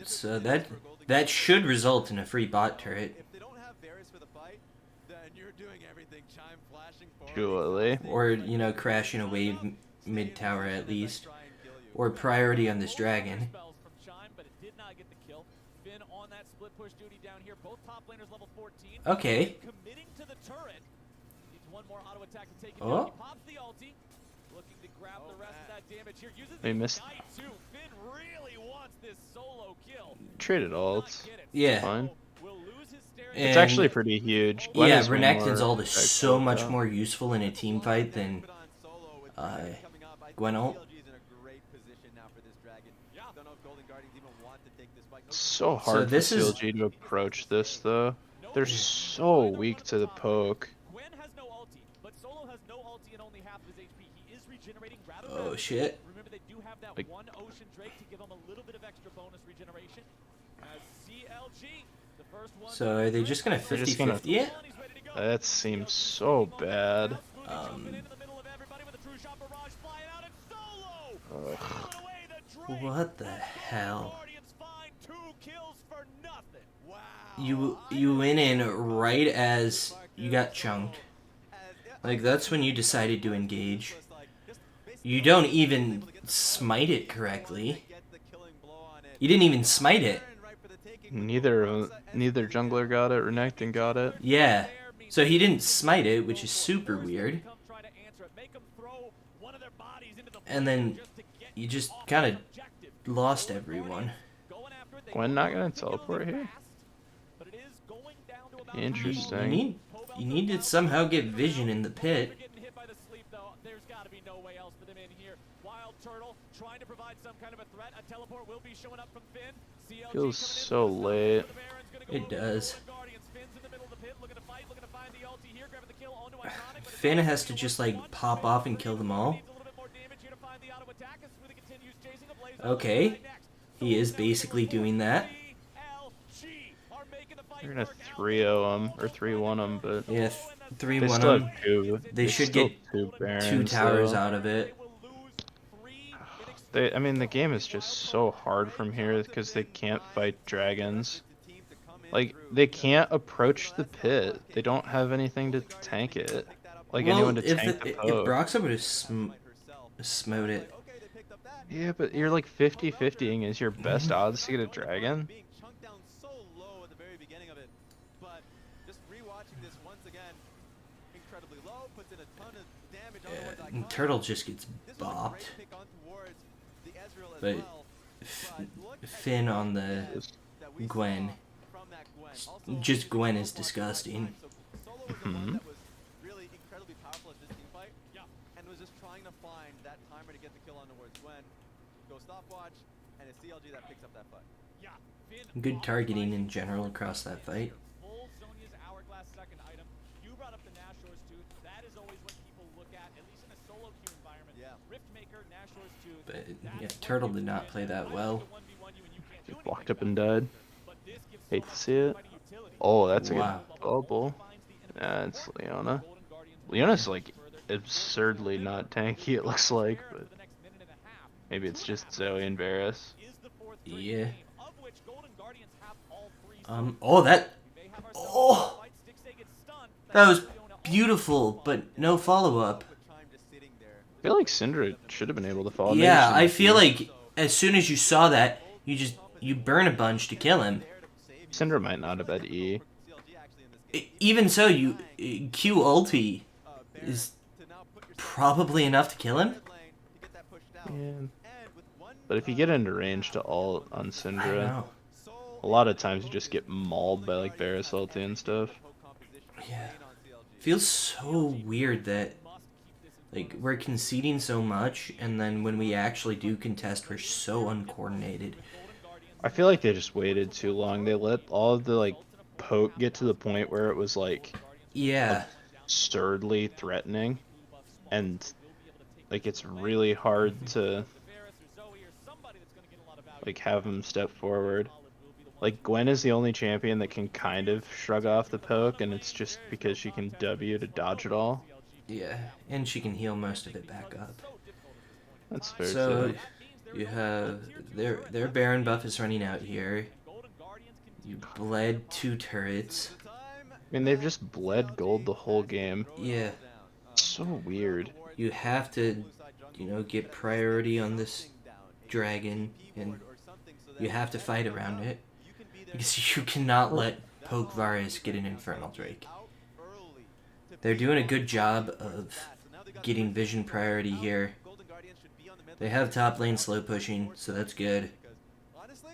Speaker 1: So that should result in a free bot turret,
Speaker 2: Surely.
Speaker 1: or crashing a wave mid tower at least, or priority on this dragon. Okay. Oh.
Speaker 2: They missed. Traded ults.
Speaker 1: Yeah.
Speaker 2: Fine.
Speaker 1: And
Speaker 2: It's actually pretty huge. Gwen
Speaker 1: yeah,
Speaker 2: is way
Speaker 1: Renekton's
Speaker 2: more
Speaker 1: ult is so
Speaker 2: effective,
Speaker 1: much
Speaker 2: though.
Speaker 1: more useful in a team fight than Gwen ult.
Speaker 2: It's so hard
Speaker 1: this
Speaker 2: for
Speaker 1: is-
Speaker 2: CLG to approach this, though. They're so weak to the poke.
Speaker 3: regenerating rather
Speaker 1: Oh
Speaker 3: rapidly.
Speaker 1: shit.
Speaker 3: Remember, they do have that
Speaker 2: Like-
Speaker 3: one Ocean Drake to give them a little bit of extra bonus regeneration. As CLG, the first one.
Speaker 1: So are they just gonna
Speaker 2: They're just gonna-
Speaker 1: 50-50 it?
Speaker 2: That seems so bad. Ugh.
Speaker 1: What the hell? You went in right as you got chunked. Like, that's when you decided to engage. You don't even smite it correctly. You didn't even smite it.
Speaker 2: Neither jungler got it. Renekton got it.
Speaker 1: Yeah. So he didn't smite it, which is super weird. And then you just kind of lost everyone.
Speaker 2: Gwen not gonna teleport here? Interesting.
Speaker 1: You need to somehow get vision in the pit.
Speaker 2: Feels so late.
Speaker 1: It does. Finn has to just like pop off and kill them all. Okay. He is basically doing that.
Speaker 2: They're gonna 3-0 them or 3-1 them, but
Speaker 1: Yeah,
Speaker 2: they
Speaker 1: 3-1
Speaker 2: still
Speaker 1: them.
Speaker 2: have two.
Speaker 1: They should
Speaker 2: still
Speaker 1: get
Speaker 2: two
Speaker 1: two
Speaker 2: Barons,
Speaker 1: towers
Speaker 2: though.
Speaker 1: out of it.
Speaker 2: I mean, the game is just so hard from here because they can't fight dragons. Like, they can't approach the pit. They don't have anything to tank it. Like, anyone to tank the
Speaker 1: if
Speaker 2: poke.
Speaker 1: Broxah would have smote it.
Speaker 2: Yeah, but you're like 50-50ing is your best odds to get a dragon.
Speaker 1: Yeah, and Turtle just gets bopped. But Finn on the Gwen. Just Gwen is disgusting.
Speaker 2: Hmm.
Speaker 1: Good targeting in general across that fight. But yeah, Turtle did not play that well.
Speaker 2: Just walked up and died. Hate to see it. Oh, that's a
Speaker 1: Wow.
Speaker 2: good bubble. Yeah, it's Leona. Leona's like absurdly not tanky, it looks like, but maybe it's just Zoe and Varus.
Speaker 1: Yeah. Oh, that was beautiful, but no follow-up.
Speaker 2: I feel like Syndra should have been able to follow. Maybe
Speaker 1: Yeah,
Speaker 2: she
Speaker 1: I
Speaker 2: didn't
Speaker 1: feel
Speaker 2: do-
Speaker 1: like as soon as you saw that, you burn a bunch to kill him.
Speaker 2: Syndra might not have had E.
Speaker 1: Even so, Q ulti is probably enough to kill him.
Speaker 2: Yeah. But if you get into range to ult on
Speaker 1: I
Speaker 2: Syndra,
Speaker 1: know.
Speaker 2: a lot of times you just get mauled by like Varus ulti and stuff.
Speaker 1: Yeah. Feels so weird that like we're conceding so much, and then when we actually do contest, we're so uncoordinated.
Speaker 2: I feel like they just waited too long. They let all of the like poke get to the point where it was like
Speaker 1: Yeah.
Speaker 2: absurdly threatening, and like it's really hard to like have them step forward. Like Gwen is the only champion that can kind of shrug off the poke, and it's just because she can W to dodge it all.
Speaker 1: Yeah, and she can heal most of it back up.
Speaker 2: That's fair
Speaker 1: So
Speaker 2: too.
Speaker 1: you have their Baron buff is running out here. You bled 2 turrets.
Speaker 2: I mean, they've just bled gold the whole game.
Speaker 1: Yeah,
Speaker 2: It's so weird.
Speaker 1: you have to, get priority on this dragon, and you have to fight around it because you cannot let Poke Varus get an Infernal Drake. They're doing a good job of getting vision priority here. They have top lane slow pushing, so that's good.
Speaker 4: Honestly,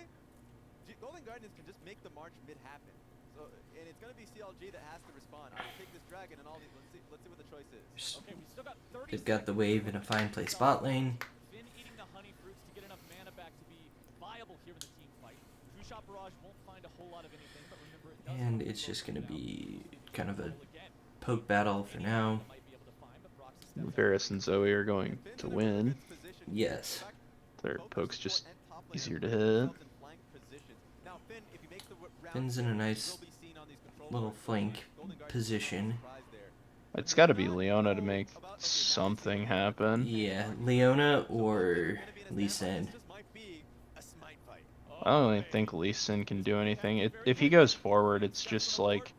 Speaker 4: Golden Guardians can just make the March mid happen. So, and it's going to be CLG that has to respond. I will take this dragon and all these. Let's see what the choice is.
Speaker 3: Okay, we still got 30
Speaker 1: They've got the wave in a fine place spot lane.
Speaker 3: Finn eating the honey fruits to get enough mana back to be viable here in the team fight. Two-shot barrage won't find a whole lot of anything, but remember it does
Speaker 1: And it's just going to be kind of a poke battle for now.
Speaker 2: Varys and Zoe are going to win.
Speaker 1: Yes.
Speaker 2: Their poke's just easier to hit.
Speaker 1: Finn's in a nice little flank position.
Speaker 2: It's got to be Leona to make something happen.
Speaker 1: Yeah, Leona or Lee Sin.
Speaker 2: I don't really think Lee Sin can do anything. If he goes forward, it's just like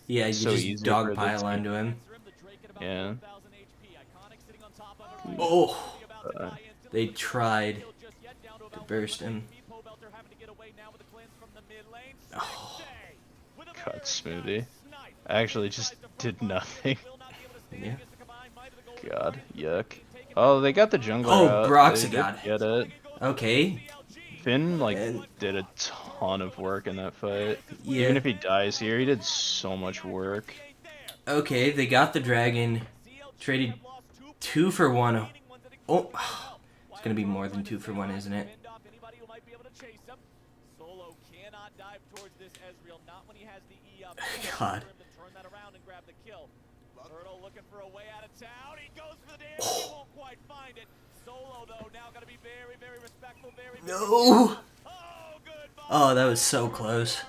Speaker 1: Yeah, you
Speaker 2: so
Speaker 1: just
Speaker 2: easy for the
Speaker 1: dogpile
Speaker 2: team.
Speaker 1: onto him.
Speaker 2: Yeah.
Speaker 1: Oh, they tried to burst him. Oh,
Speaker 2: Cut Smoothie. Actually, just did nothing.
Speaker 1: yeah.
Speaker 2: God, yuck. Oh, they got the jungler
Speaker 1: Oh,
Speaker 2: out.
Speaker 1: Brock's
Speaker 2: They
Speaker 1: a
Speaker 2: did
Speaker 1: god.
Speaker 2: get it.
Speaker 1: Okay.
Speaker 2: Finn like
Speaker 1: And-
Speaker 2: did a ton of work in that fight.
Speaker 1: Yeah.
Speaker 2: Even if he dies here, he did so much work.
Speaker 1: Okay, they got the dragon. Traded 2 for 1. Oh, it's gonna be more than 2 for 1, isn't it? God.
Speaker 3: Looking for a way out of town. He goes for the damage. He won't quite find it. Solo though now got to be very, very respectful. Very.
Speaker 1: No. Oh, that was so close.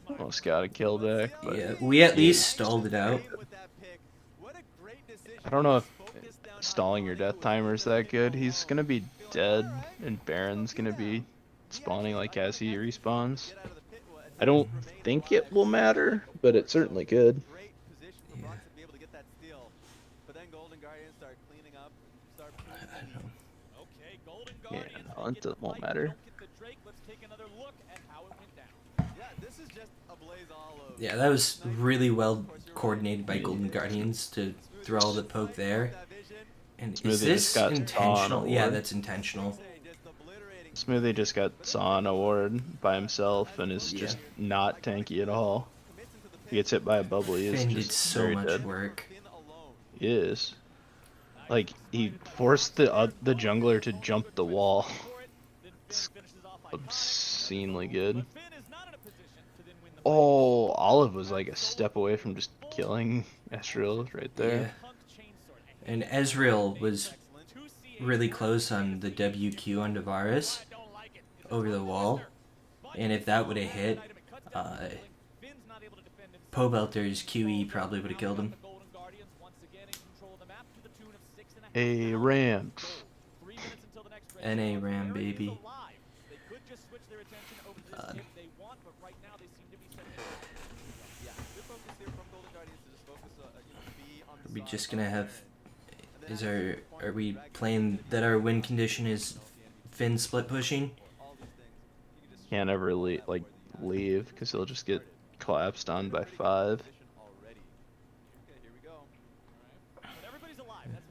Speaker 2: Almost got a kill back, but
Speaker 1: Yeah, we at least stalled it out.
Speaker 2: I don't know if stalling your death timer is that good. He's gonna be dead, and Baron's gonna be spawning like as he respawns. I don't think it will matter, but it certainly could. Yeah, no, it won't matter.
Speaker 1: Yeah, that was really well coordinated by Golden Guardians to throw all the poke there. And is
Speaker 2: Smoothie
Speaker 1: this
Speaker 2: just got
Speaker 1: intentional?
Speaker 2: Zaun
Speaker 1: Yeah,
Speaker 2: award.
Speaker 1: that's intentional.
Speaker 2: Smoothie just got Zaun award by himself and is
Speaker 1: Yeah.
Speaker 2: just not tanky at all. He gets hit by a bubbly, he's
Speaker 1: Finn did
Speaker 2: just
Speaker 1: so
Speaker 2: very
Speaker 1: much
Speaker 2: dead.
Speaker 1: work.
Speaker 2: He is. Like, he forced the jungler to jump the wall. It's obscenely good. Oh, Olive was like a step away from just killing Ezreal right
Speaker 1: Yeah.
Speaker 2: there.
Speaker 1: And Ezreal was really close on the WQ on Tavares over the wall. And if that would have hit, Pobelter's QE probably would have killed him.
Speaker 2: A ram.
Speaker 1: NA Ram, baby. Are we just gonna have... Are we playing that our win condition is Finn split pushing?
Speaker 2: Can't ever leave because he'll just get collapsed on by 5.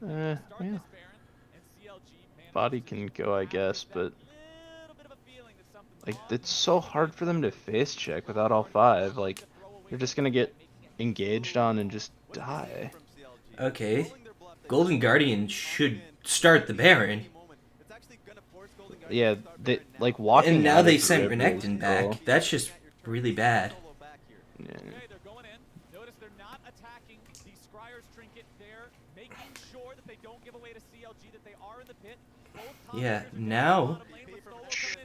Speaker 2: Yeah. Body can go, I guess, but like it's so hard for them to face check without all 5. Like you're just gonna get engaged on and just die.
Speaker 1: Okay. Golden Guardian should start the Baron.
Speaker 2: Yeah, they like walking.
Speaker 1: And now
Speaker 2: out
Speaker 1: they
Speaker 2: of the
Speaker 1: sent
Speaker 2: river
Speaker 1: Renekton
Speaker 2: is
Speaker 1: back.
Speaker 2: cool.
Speaker 1: That's just really bad.
Speaker 2: Yeah.
Speaker 3: They're going in. Notice they're not attacking the Scryer's trinket. They're making sure that they don't give away to CLG, that they are in the pit.
Speaker 1: Yeah, now...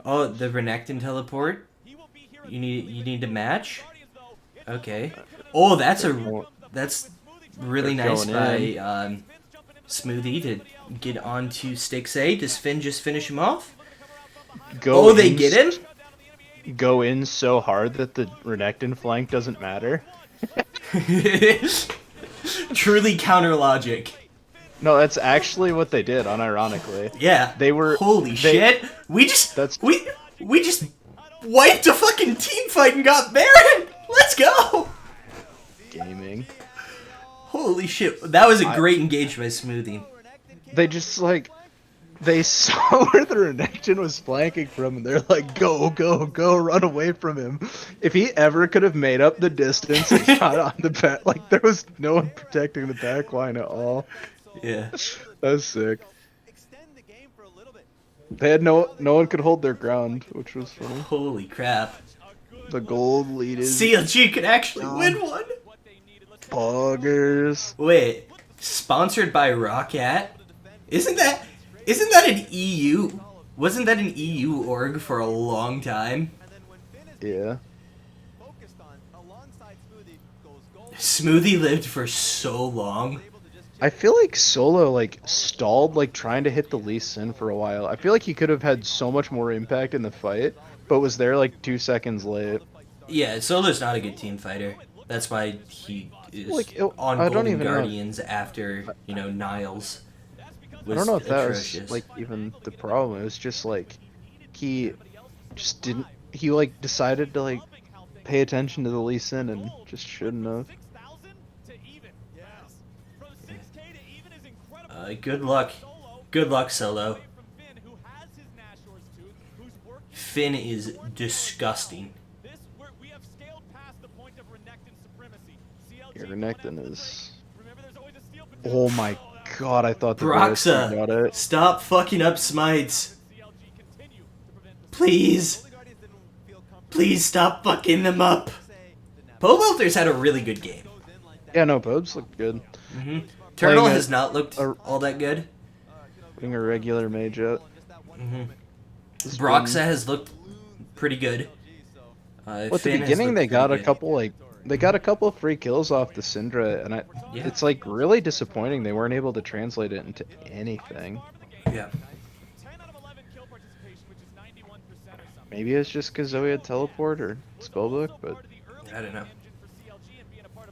Speaker 1: Oh, the Renekton teleport? You need to match? Okay. Oh, that's really
Speaker 2: They're
Speaker 1: nice
Speaker 2: going
Speaker 1: by
Speaker 2: in.
Speaker 1: Smoothie to get onto Stix A. Does Finn just finish him off?
Speaker 2: Go
Speaker 1: Oh, they
Speaker 2: in
Speaker 1: get him?
Speaker 2: Go in so hard that the Renekton flank doesn't matter.
Speaker 1: Truly counter logic.
Speaker 2: No, that's actually what they did, unironically.
Speaker 1: Yeah.
Speaker 2: They were.
Speaker 1: Holy shit. We just wiped a fucking team fight and got Baron. Let's go.
Speaker 2: Gaming.
Speaker 1: Holy shit. That was a great engage by Smoothie.
Speaker 2: They just like. They saw where the Renekton was flanking from, and they're like, go, go, go, run away from him. If he ever could have made up the distance and shot on the back, like, there was no one protecting the back line at all.
Speaker 1: Yeah.
Speaker 2: That was sick. They had no one could hold their ground, which was funny.
Speaker 1: Holy crap.
Speaker 2: The gold lead is
Speaker 1: CLG could actually win one.
Speaker 2: buggers.
Speaker 1: Wait. Sponsored by Roccat. Isn't that an EU? Wasn't that an EU org for a long time?
Speaker 4: And then when Finn is
Speaker 2: Yeah.
Speaker 4: focused on alongside Smoothie goes gold.
Speaker 1: Smoothie lived for so long.
Speaker 4: Able to just
Speaker 2: I feel like Solo like stalled like trying to hit the Lee Sin for a while. I feel like he could have had so much more impact in the fight, but was there like 2 seconds late.
Speaker 1: Yeah, Solo's not a good team fighter. That's why he is
Speaker 2: Like,
Speaker 1: on
Speaker 2: I don't
Speaker 1: Golden
Speaker 2: even know.
Speaker 1: Guardians after, Niles
Speaker 2: I
Speaker 1: was
Speaker 2: don't know if that
Speaker 1: atrocious.
Speaker 2: was like even the problem. It was just like he just didn't. He like decided to like pay attention to the Lee Sin and just shouldn't have.
Speaker 3: 6,000 to even. Yes. From 6K to even is incredible.
Speaker 1: Good luck. Good luck, Solo.
Speaker 3: Away from Finn, who has his Nashor's tooth, who's working.
Speaker 1: Finn is disgusting.
Speaker 3: We have scaled past the point of Renekton supremacy.
Speaker 2: Yeah,
Speaker 3: CLG
Speaker 2: Renekton is.
Speaker 3: Remember, there's always a steal.
Speaker 2: Oh my god! I thought the Varus got
Speaker 1: Broxa,
Speaker 2: it.
Speaker 1: stop fucking up smites.
Speaker 3: CLG continue to prevent the
Speaker 1: Please.
Speaker 4: Golden Guardians didn't feel comfortable.
Speaker 1: Please stop fucking them up.
Speaker 4: Say the Nap
Speaker 1: Poe Welter's had a really good game.
Speaker 4: goes in like that.
Speaker 2: Yeah, no, Pobes looked good.
Speaker 1: Turtle
Speaker 2: Playing
Speaker 1: has
Speaker 2: a-
Speaker 1: not looked
Speaker 2: a-
Speaker 1: all that good.
Speaker 2: Being a regular mage up.
Speaker 4: Just that one
Speaker 1: Mhm.
Speaker 4: moment.
Speaker 2: It's
Speaker 1: Broxa
Speaker 2: been-
Speaker 1: has looked pretty good.
Speaker 4: So
Speaker 2: Well, at the
Speaker 1: Finn has
Speaker 2: beginning,
Speaker 1: looked
Speaker 2: they got
Speaker 1: pretty
Speaker 2: a
Speaker 1: good.
Speaker 2: couple like they got a couple of free kills off the Syndra, and
Speaker 1: Yeah.
Speaker 2: it's like really disappointing they weren't able to translate it into anything.
Speaker 1: Yeah.
Speaker 3: 10 out of 11 kill participation, which is 91% or something.
Speaker 2: Maybe it's just because Zoe had teleport or spellbook, but
Speaker 1: I don't know.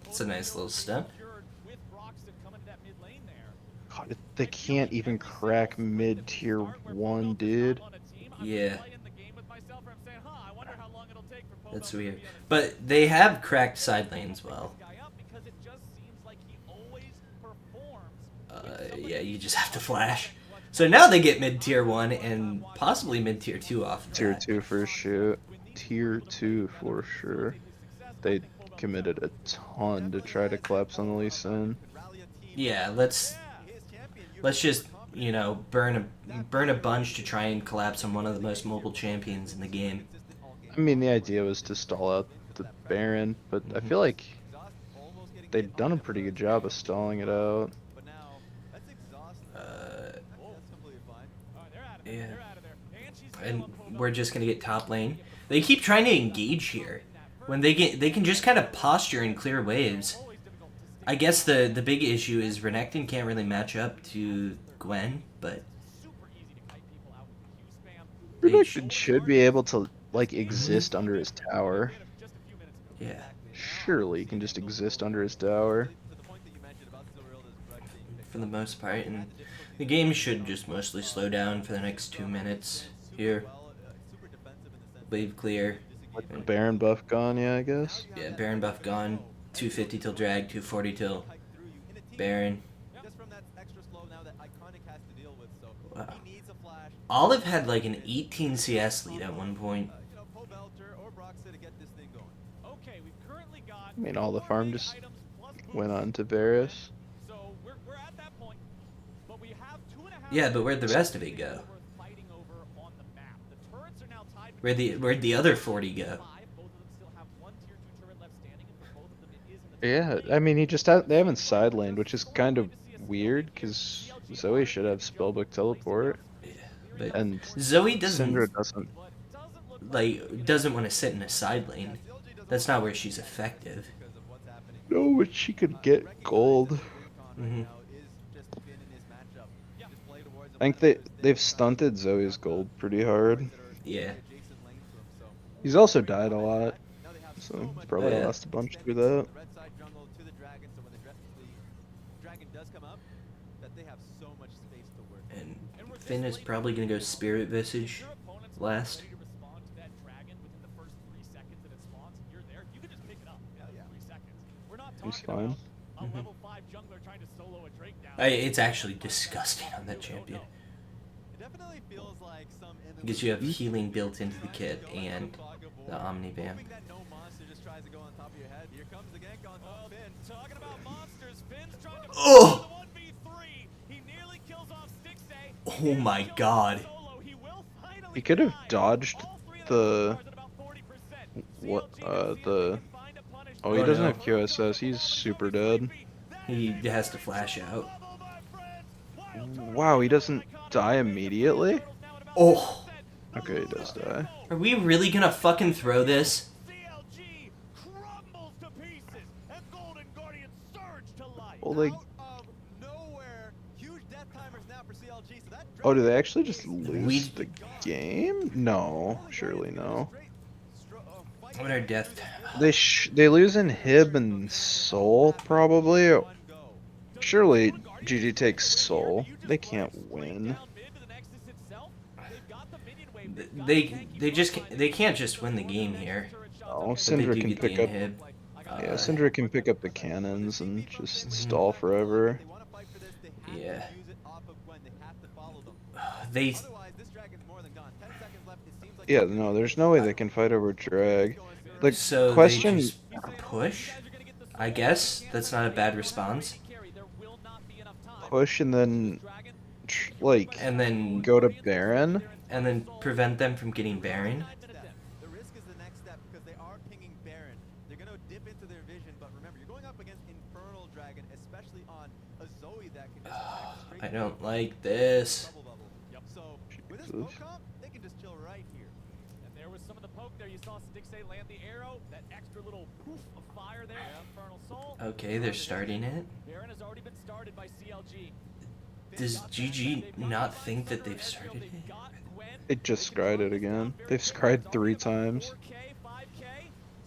Speaker 1: It's a nice little step.
Speaker 2: God, they can't even crack mid tier 1, dude.
Speaker 1: Yeah. That's weird. But they have cracked side lanes well. Yeah, you just have to flash. So now they get mid tier 1 and possibly mid tier 2 off of
Speaker 2: Tier
Speaker 1: that.
Speaker 2: 2 for sure. Tier 2 for sure. They committed a ton to try to collapse on the Lee Sin.
Speaker 1: Yeah, let's just, burn a bunch to try and collapse on one of the most mobile champions in the game.
Speaker 2: I mean, the idea was to stall out the Baron, but I feel like they've done a pretty good job of stalling it out.
Speaker 4: but now that's exhausting. That's completely fine.
Speaker 1: Yeah. And we're just gonna get top lane. They keep trying to engage here. When they can just kind of posture and clear waves. I guess the big issue is Renekton can't really match up to Gwen, but
Speaker 2: Renekton should be able to like exist under his tower.
Speaker 1: yeah.
Speaker 2: Surely he can just exist under his tower.
Speaker 4: To the point that you mentioned about Silverilda's direct being picked
Speaker 1: For the most part, and the game should just mostly slow down for the next 2 minutes here.
Speaker 4: well, super defensive in the sense
Speaker 1: Wave clear.
Speaker 2: With the Baron buff gone, yeah, I guess.
Speaker 1: Yeah, Baron buff gone. 250 till drag, 240 till
Speaker 4: hike through you in a team.
Speaker 1: Baron.
Speaker 4: Just from that extra slow now that Iconic has to deal with, so
Speaker 1: Wow.
Speaker 4: he needs a flash.
Speaker 1: Olive had like an 18 CS lead at one point.
Speaker 4: Poe Belter or Broxa to get this thing going.
Speaker 3: Okay, we've currently got
Speaker 2: I mean, all the
Speaker 3: 4
Speaker 2: farm
Speaker 3: main
Speaker 2: just
Speaker 3: items plus
Speaker 2: went
Speaker 3: boosts.
Speaker 2: on to Varus.
Speaker 3: So we're at that point, but we have 2.5
Speaker 1: Yeah, but where'd the rest of it go?
Speaker 3: worth fighting over on the map. The turrets are now tied.
Speaker 1: Where'd the other 40 go?
Speaker 3: Both of them still have one tier 2 turret left standing, and for both of them it is in the
Speaker 2: Yeah, I mean, they haven't side laned, which is kind of weird because Zoe should have spellbook teleport,
Speaker 1: Yeah, but
Speaker 2: and
Speaker 1: Zoe doesn't
Speaker 2: Syndra doesn't.
Speaker 1: doesn't want to sit in a side lane. That's not where she's effective.
Speaker 4: Because of what's happening.
Speaker 2: No, but she could get gold.
Speaker 1: Mhm.
Speaker 4: Now is just Finn in his matchup. Just play towards him.
Speaker 2: I think they've stunted Zoe's gold pretty hard.
Speaker 1: Yeah.
Speaker 4: Adjacent lane to him, so
Speaker 2: He's also died a lot,
Speaker 4: now they have
Speaker 2: so
Speaker 4: so
Speaker 2: he's
Speaker 4: much
Speaker 2: probably
Speaker 1: Yeah.
Speaker 2: lost a bunch through
Speaker 4: the
Speaker 2: that.
Speaker 4: red side jungle to the dragon, so when the dragon does come up, that they have so much space to work.
Speaker 1: And Finn is probably gonna go Spirit Visage
Speaker 3: Your opponent's
Speaker 1: last.
Speaker 3: ready to respond to that dragon within the first 3 seconds that it spawns. You're there. You can just pick it up in 3 seconds. We're not
Speaker 2: He's
Speaker 3: talking
Speaker 2: fine.
Speaker 3: about a level 5 jungler trying to solo a Drake down.
Speaker 1: It's actually disgusting on that champion.
Speaker 4: It definitely feels like some
Speaker 1: Because you have healing built into the kit and the Omni Bam.
Speaker 4: hoping that no monster just tries to go on top of your head. Here comes the gank on top Finn.
Speaker 3: Talking about monsters, Finn's trying to
Speaker 1: Oh!
Speaker 3: the 1v3. He nearly kills off Stixay.
Speaker 1: Oh my god.
Speaker 3: Solo. He will finally
Speaker 2: He could have
Speaker 3: die.
Speaker 2: dodged
Speaker 3: All 3 of
Speaker 2: the
Speaker 3: those stars at about 40%.
Speaker 2: what
Speaker 3: CLG to see if
Speaker 2: the.
Speaker 3: they can find a punish.
Speaker 2: Oh, he
Speaker 1: Oh,
Speaker 2: doesn't
Speaker 1: no.
Speaker 2: have QSS. He's super dead.
Speaker 3: That's
Speaker 1: He has to flash out.
Speaker 2: Wow, he doesn't die immediately?
Speaker 1: Oh,
Speaker 2: Okay, he does die.
Speaker 1: are we really gonna fucking throw this?
Speaker 3: CLG crumbles to pieces, and Golden Guardians surge to life.
Speaker 2: Well, they...
Speaker 4: Out of nowhere, huge death timers now for CLG. So that
Speaker 2: Oh, do they
Speaker 4: dragon
Speaker 2: actually just
Speaker 4: is
Speaker 2: lose the
Speaker 4: gone.
Speaker 2: game? No, surely no.
Speaker 1: What are death?
Speaker 2: They lose in Hib and Soul, probably. Surely GG takes Soul. They can't win.
Speaker 1: They can't just win the game here.
Speaker 2: Oh,
Speaker 1: But they
Speaker 2: Syndra
Speaker 1: do
Speaker 2: can
Speaker 1: get the
Speaker 2: pick up...
Speaker 1: inhib.
Speaker 2: Yeah, Syndra can pick up the cannons and just stall forever.
Speaker 1: Yeah. They
Speaker 2: Yeah, no, there's no way they can fight over Drag. The
Speaker 1: so
Speaker 2: question...
Speaker 1: they just push. I guess that's not a bad response.
Speaker 2: Push and then, like,
Speaker 1: And then
Speaker 2: go to Baron?
Speaker 1: prevent them from getting Baron.
Speaker 4: The risk is the next step because they are pinging Baron. They're going to dip into their vision, but remember, you're going up against Infernal Dragon, especially on a Zoe that can just attack straight
Speaker 1: I don't like this.
Speaker 4: bubble bubble. So with this poke comp, they can just chill right here.
Speaker 3: And there was some of the poke there. You saw Stixay land the arrow. That extra little poof of fire there. Infernal Soul.
Speaker 1: Okay, they're starting it.
Speaker 3: Baron has already been started by CLG.
Speaker 1: Does GG not think that they've started it?
Speaker 2: They just scried it again. They've scried 3 times.
Speaker 3: 4K, 5K.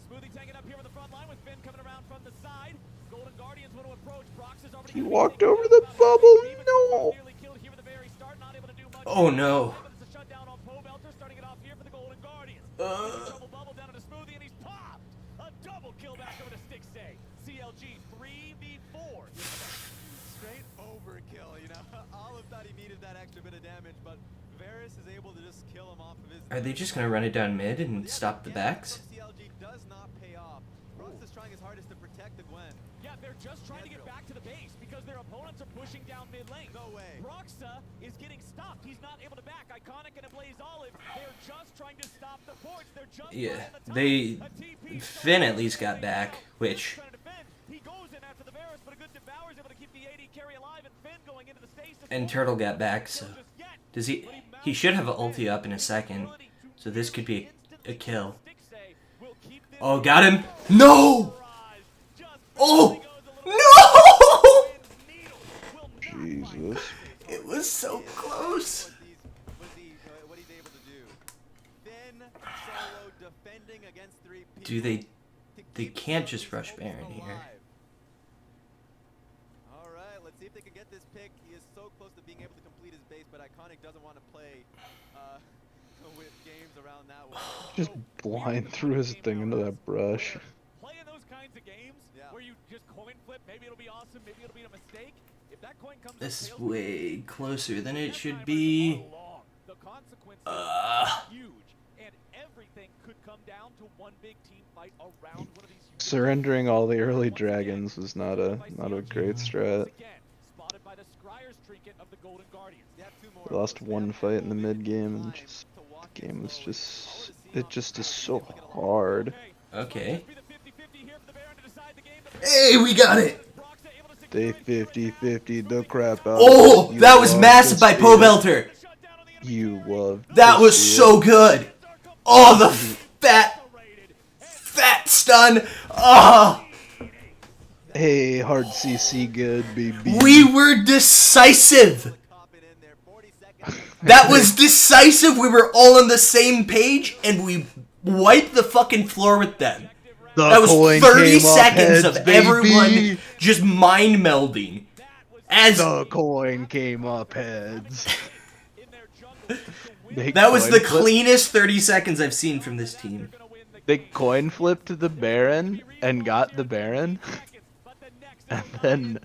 Speaker 3: Smoothie taking up here on the front line with Finn coming around from the side. Golden Guardians want to approach. Brox is already
Speaker 2: He walked over the bubble. No.
Speaker 3: nearly killed here at the very start, not able to do much.
Speaker 1: Oh no.
Speaker 3: It's a shutdown on Pobelter, starting it off here for the Golden Guardians. Double bubble down to Smoothie, and he's popped. A double kill back over to Stixay. CLG 3v4.
Speaker 4: Straight overkill, you know. Olive thought he needed that extra bit of damage, but Varus is able to just kill him off of his...
Speaker 1: Are they just gonna run it down mid and stop the backs?
Speaker 4: CLG does not pay off. Brox is trying his hardest to protect the Gwen.
Speaker 3: Yeah, they're just trying to get back to the base because their opponents are pushing down mid lane.
Speaker 4: No way.
Speaker 3: Broxa is getting stopped. He's not able to back. Iconic and Ablaze Olive, they're just trying to stop the ports. They're just
Speaker 1: Yeah,
Speaker 3: playing the
Speaker 1: they... Finn at least got back, which...
Speaker 3: He goes in after the Varus, but a good Devour is able to keep the AD carry alive, and Finn going into the stasis.
Speaker 1: And Turtle got back, so... Does he... He should have an ulti up in a second, so this could be a kill. Oh, got him! No! Oh! No!
Speaker 2: Jesus.
Speaker 1: It was so close.
Speaker 4: What he's able to do. Finn solo defending against 3 people.
Speaker 1: Do they can't just rush Baron here.
Speaker 4: Alright, let's see if they can get this pick. He is so close to being able to complete his base, but Iconic doesn't want to play with games around that one.
Speaker 2: Just blind threw his thing into that brush.
Speaker 3: Playing those kinds of games where you just coin flip, maybe it'll be awesome, maybe it'll be a mistake. If that coin comes
Speaker 1: This is way closer than it should be.
Speaker 3: the consequences are huge, and everything could come down to one big team fight around one of these.
Speaker 2: Surrendering all the early dragons was not a great strat.
Speaker 3: Spotted by the Scryer's trinket of the Golden Guardians.
Speaker 2: We lost one fight in the mid game, and just the game was just is so hard.
Speaker 1: Okay. Hey, we got it!
Speaker 2: They 50-50 the crap out.
Speaker 1: Oh, that was
Speaker 2: love
Speaker 1: massive
Speaker 2: to
Speaker 1: by
Speaker 2: see
Speaker 1: Pobelter.
Speaker 2: it. You love.
Speaker 1: That
Speaker 2: to
Speaker 1: was
Speaker 2: see
Speaker 1: so
Speaker 2: it.
Speaker 1: good. Oh, the fat stun. Oh,
Speaker 2: Hey, hard CC good, baby.
Speaker 1: we were decisive. That was decisive. We were all on the same page, and we wiped the fucking floor with them.
Speaker 2: The
Speaker 1: That was
Speaker 2: coin
Speaker 1: 30
Speaker 2: came up
Speaker 1: seconds
Speaker 2: heads,
Speaker 1: of
Speaker 2: baby.
Speaker 1: everyone just mind melding. As
Speaker 2: The coin came up heads. They
Speaker 1: that was
Speaker 2: coin
Speaker 1: the
Speaker 2: flip-
Speaker 1: cleanest 30 seconds I've seen from this team.
Speaker 2: They coin flipped the Baron and got the Baron, and then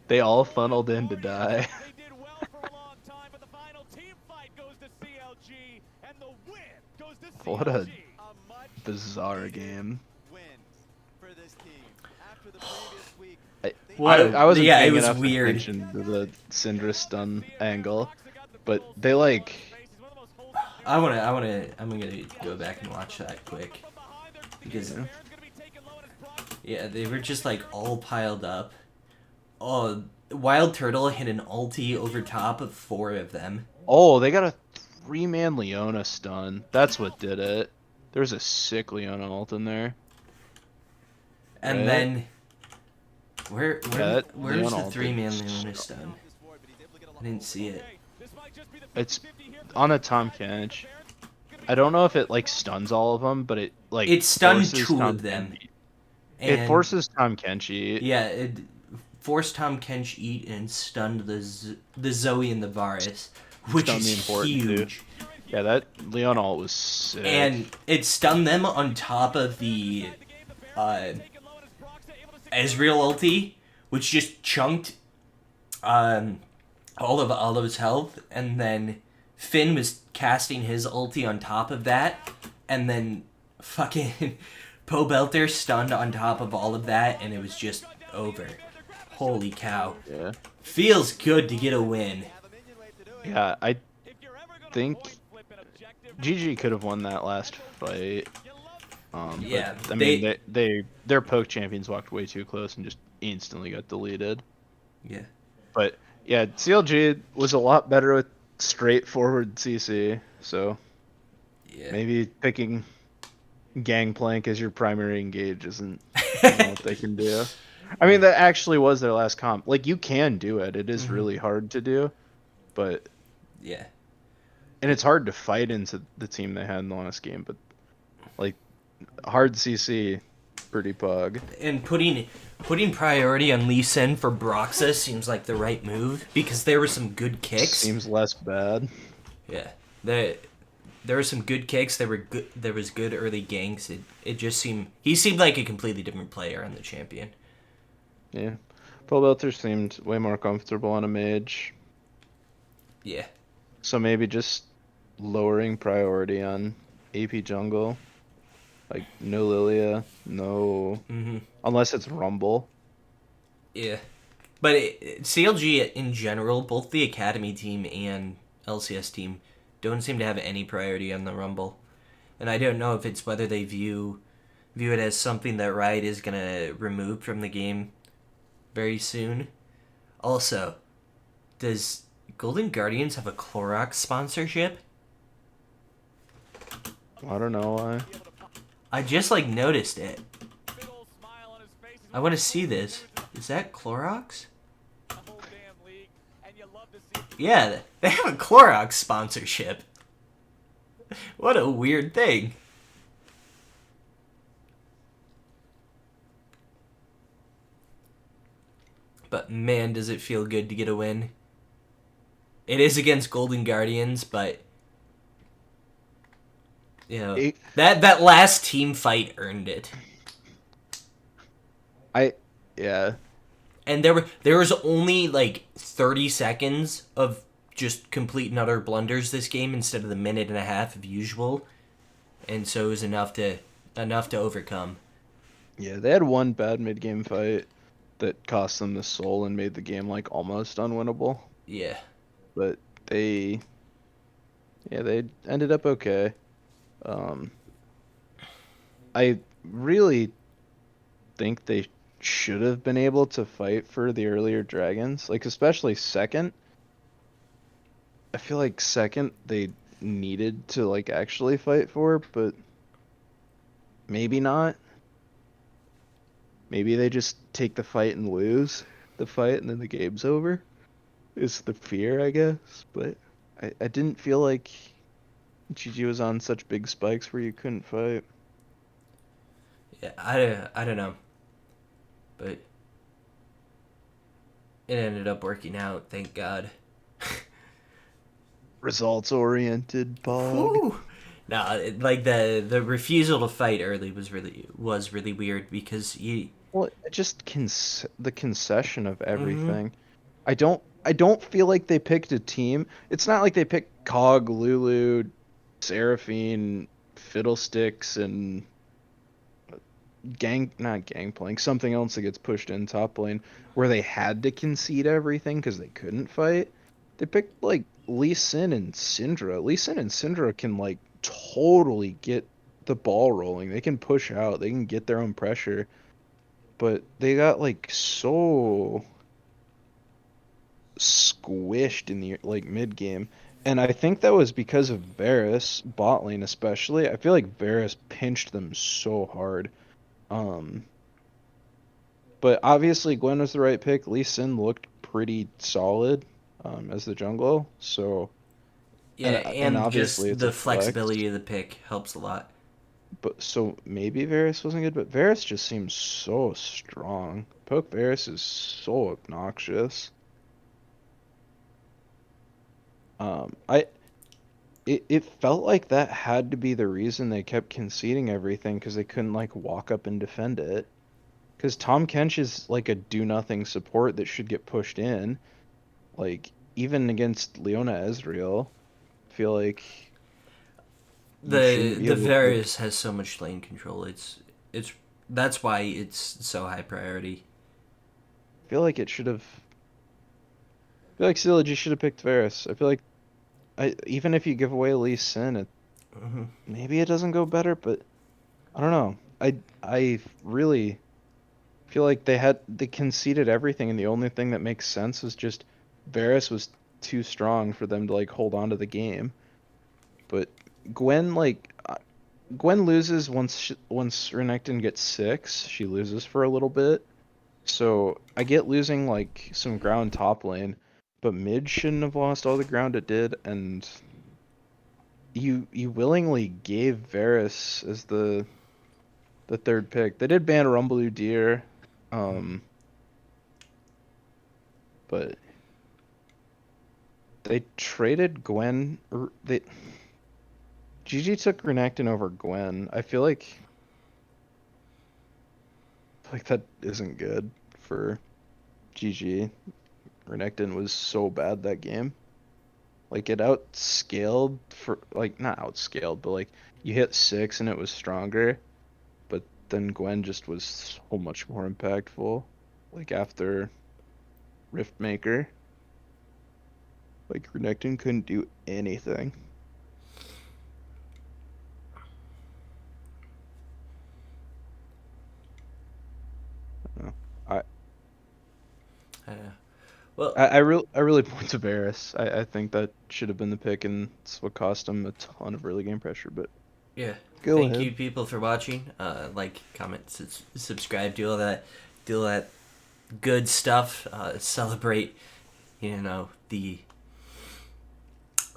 Speaker 2: they all funneled in to die.
Speaker 3: They did well for a long time, but the final team fight goes to CLG, and the win goes to CLG.
Speaker 2: What a bizarre game.
Speaker 4: Wins for this team. After the previous week,
Speaker 2: I wasn't
Speaker 1: yeah,
Speaker 2: paying
Speaker 1: it was
Speaker 2: enough
Speaker 1: weird.
Speaker 2: attention to the Syndra stun angle, but they like
Speaker 1: I'm gonna go back and watch that quick because yeah, they were just like all piled up Wild Turtle hit an ulti over top of 4 of them.
Speaker 2: Oh, they got a 3-man Leona stun. That's what did it. There's a sick Leona ult in there.
Speaker 1: And
Speaker 2: Right?
Speaker 1: then
Speaker 2: Yeah, that
Speaker 1: where's
Speaker 2: Leona
Speaker 1: the
Speaker 2: ult
Speaker 1: 3-man
Speaker 2: did
Speaker 1: Leona stun? I didn't see it.
Speaker 2: It's on a Tom Kench. I don't know if it like stuns all of them, but it like
Speaker 1: It stunned
Speaker 2: forces
Speaker 1: 2
Speaker 2: Tom
Speaker 1: of them.
Speaker 2: Kenchi. It
Speaker 1: And
Speaker 2: forces Tom Kenchi.
Speaker 1: yeah, it forced Tom Kench eat and stunned the Zoe and the Varus, which
Speaker 2: Stunned the
Speaker 1: is
Speaker 2: important too.
Speaker 1: huge.
Speaker 2: Yeah, that Leona ult was sick.
Speaker 1: And it stunned them on top of the Ezreal ulti, which just chunked all of Olive's health, and then Finn was casting his ulti on top of that, and then fucking Poe Belter stunned on top of all of that, and it was just over. Holy cow.
Speaker 2: Yeah.
Speaker 1: Feels good to get a win.
Speaker 2: Yeah, I think GG could have won that last fight.
Speaker 1: Yeah,
Speaker 2: but, I mean, their poke champions walked way too close and just instantly got deleted.
Speaker 1: Yeah.
Speaker 2: But yeah, CLG was a lot better with straightforward CC, so
Speaker 1: Yeah.
Speaker 2: maybe picking Gangplank as your primary engage isn't what they can do. I mean, that actually was their last comp. Like, you can do it. It is really hard to do, but
Speaker 1: Yeah.
Speaker 2: and it's hard to fight into the team they had in the last game. But like, hard CC, pretty pug.
Speaker 1: And putting priority on Lee Sin for Broxah seems like the right move because there were some good kicks.
Speaker 2: Seems less bad.
Speaker 1: Yeah. There were some good kicks. There was good early ganks. It just seemed he seemed like a completely different player on the champion.
Speaker 2: Yeah, Paul Belter seemed way more comfortable on a mage.
Speaker 1: Yeah.
Speaker 2: So maybe just lowering priority on AP jungle. Like, no Lilia, no... Unless it's Rumble.
Speaker 1: Yeah. But CLG in general, both the Academy team and LCS team don't seem to have any priority on the Rumble. And I don't know if it's whether they view it as something that Riot is going to remove from the game very soon. Also, does Golden Guardians have a Clorox sponsorship?
Speaker 2: I don't know why.
Speaker 1: I just noticed it. I want to see this. Is that Clorox? Yeah, they have a Clorox sponsorship. What a weird thing. But man, does it feel good to get a win. It is against Golden Guardians, but you know, that last team fight earned it.
Speaker 2: Yeah.
Speaker 1: And there was only 30 seconds of just complete and utter blunders this game instead of the minute and a half of usual. And so it was enough to overcome.
Speaker 2: Yeah, they had one bad mid-game fight that cost them the soul and made the game almost unwinnable.
Speaker 1: Yeah.
Speaker 2: But they ended up okay. I really think they should have been able to fight for the earlier dragons, especially second. I feel like second they needed to actually fight for, but maybe not. Maybe they just take the fight and lose the fight and then the game's over. Is the fear, I guess. But I didn't feel like GG was on such big spikes where you couldn't fight.
Speaker 1: Yeah, I don't know. But it ended up working out, thank God.
Speaker 2: Results oriented, pog.
Speaker 1: No, the refusal to fight early was really weird because
Speaker 2: Well, just the concession of everything. I don't feel like they picked a team. It's not like they picked Cog, Lulu, Seraphine, Fiddlesticks, and not Gangplank, something else that gets pushed in top lane, where they had to concede everything because they couldn't fight. They picked Lee Sin and Syndra. Lee Sin and Syndra can totally get the ball rolling. They can push out. They can get their own pressure. But they got so squished in the like mid game. And I think that was because of Varus, bot lane especially. I feel like Varus pinched them so hard. Um, but obviously Gwen was the right pick. Lee Sin looked pretty solid as the jungle. So
Speaker 1: Yeah,
Speaker 2: and
Speaker 1: and
Speaker 2: obviously
Speaker 1: just
Speaker 2: it's a
Speaker 1: the
Speaker 2: flex.
Speaker 1: flexibility of the pick helps a lot.
Speaker 2: But so maybe Varus wasn't good, but Varus just seems so strong. Poke Varus is so obnoxious. I it felt like that had to be the reason they kept conceding everything because they couldn't like walk up and defend it. Because Tom Kench is like a do nothing support that should get pushed in. Like even against Leona Ezreal, I feel like you shouldn't be
Speaker 1: The
Speaker 2: able to.
Speaker 1: Varus has so much lane control. It's that's why it's so high priority.
Speaker 2: I feel like it should have. I feel like Sylogy should have picked Varus. I feel like even if you give away Lee Sin,
Speaker 1: Hmm.
Speaker 2: maybe it doesn't go better, but I don't know. I really feel like they conceded everything, and the only thing that makes sense is just Varus was too strong for them to like hold on to the game. But Gwen Gwen loses once Renekton gets 6, she loses for a little bit. So I get losing like some ground top lane, but mid shouldn't have lost all the ground it did, and you willingly gave Varus as the third pick. They did ban Rumble Deer, um, but they traded Gwen. They GG took Renekton over Gwen. I feel like that isn't good for GG. Renekton was so bad that game. Like it outscaled for like not outscaled, but like you hit 6 and it was stronger. But then Gwen just was so much more impactful. Like after Riftmaker, like Renekton couldn't do anything. No. I
Speaker 1: Uh, well,
Speaker 2: I really point to Varus. I think that should have been the pick, and it's what cost him a ton of early game pressure. But
Speaker 1: yeah.
Speaker 2: go
Speaker 1: Thank
Speaker 2: ahead.
Speaker 1: you, people, for watching. Like, comment, subscribe, do all that good stuff. Celebrate, the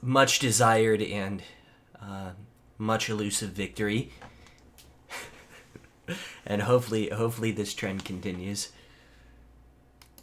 Speaker 1: much desired and uh, much elusive victory, and hopefully this trend continues.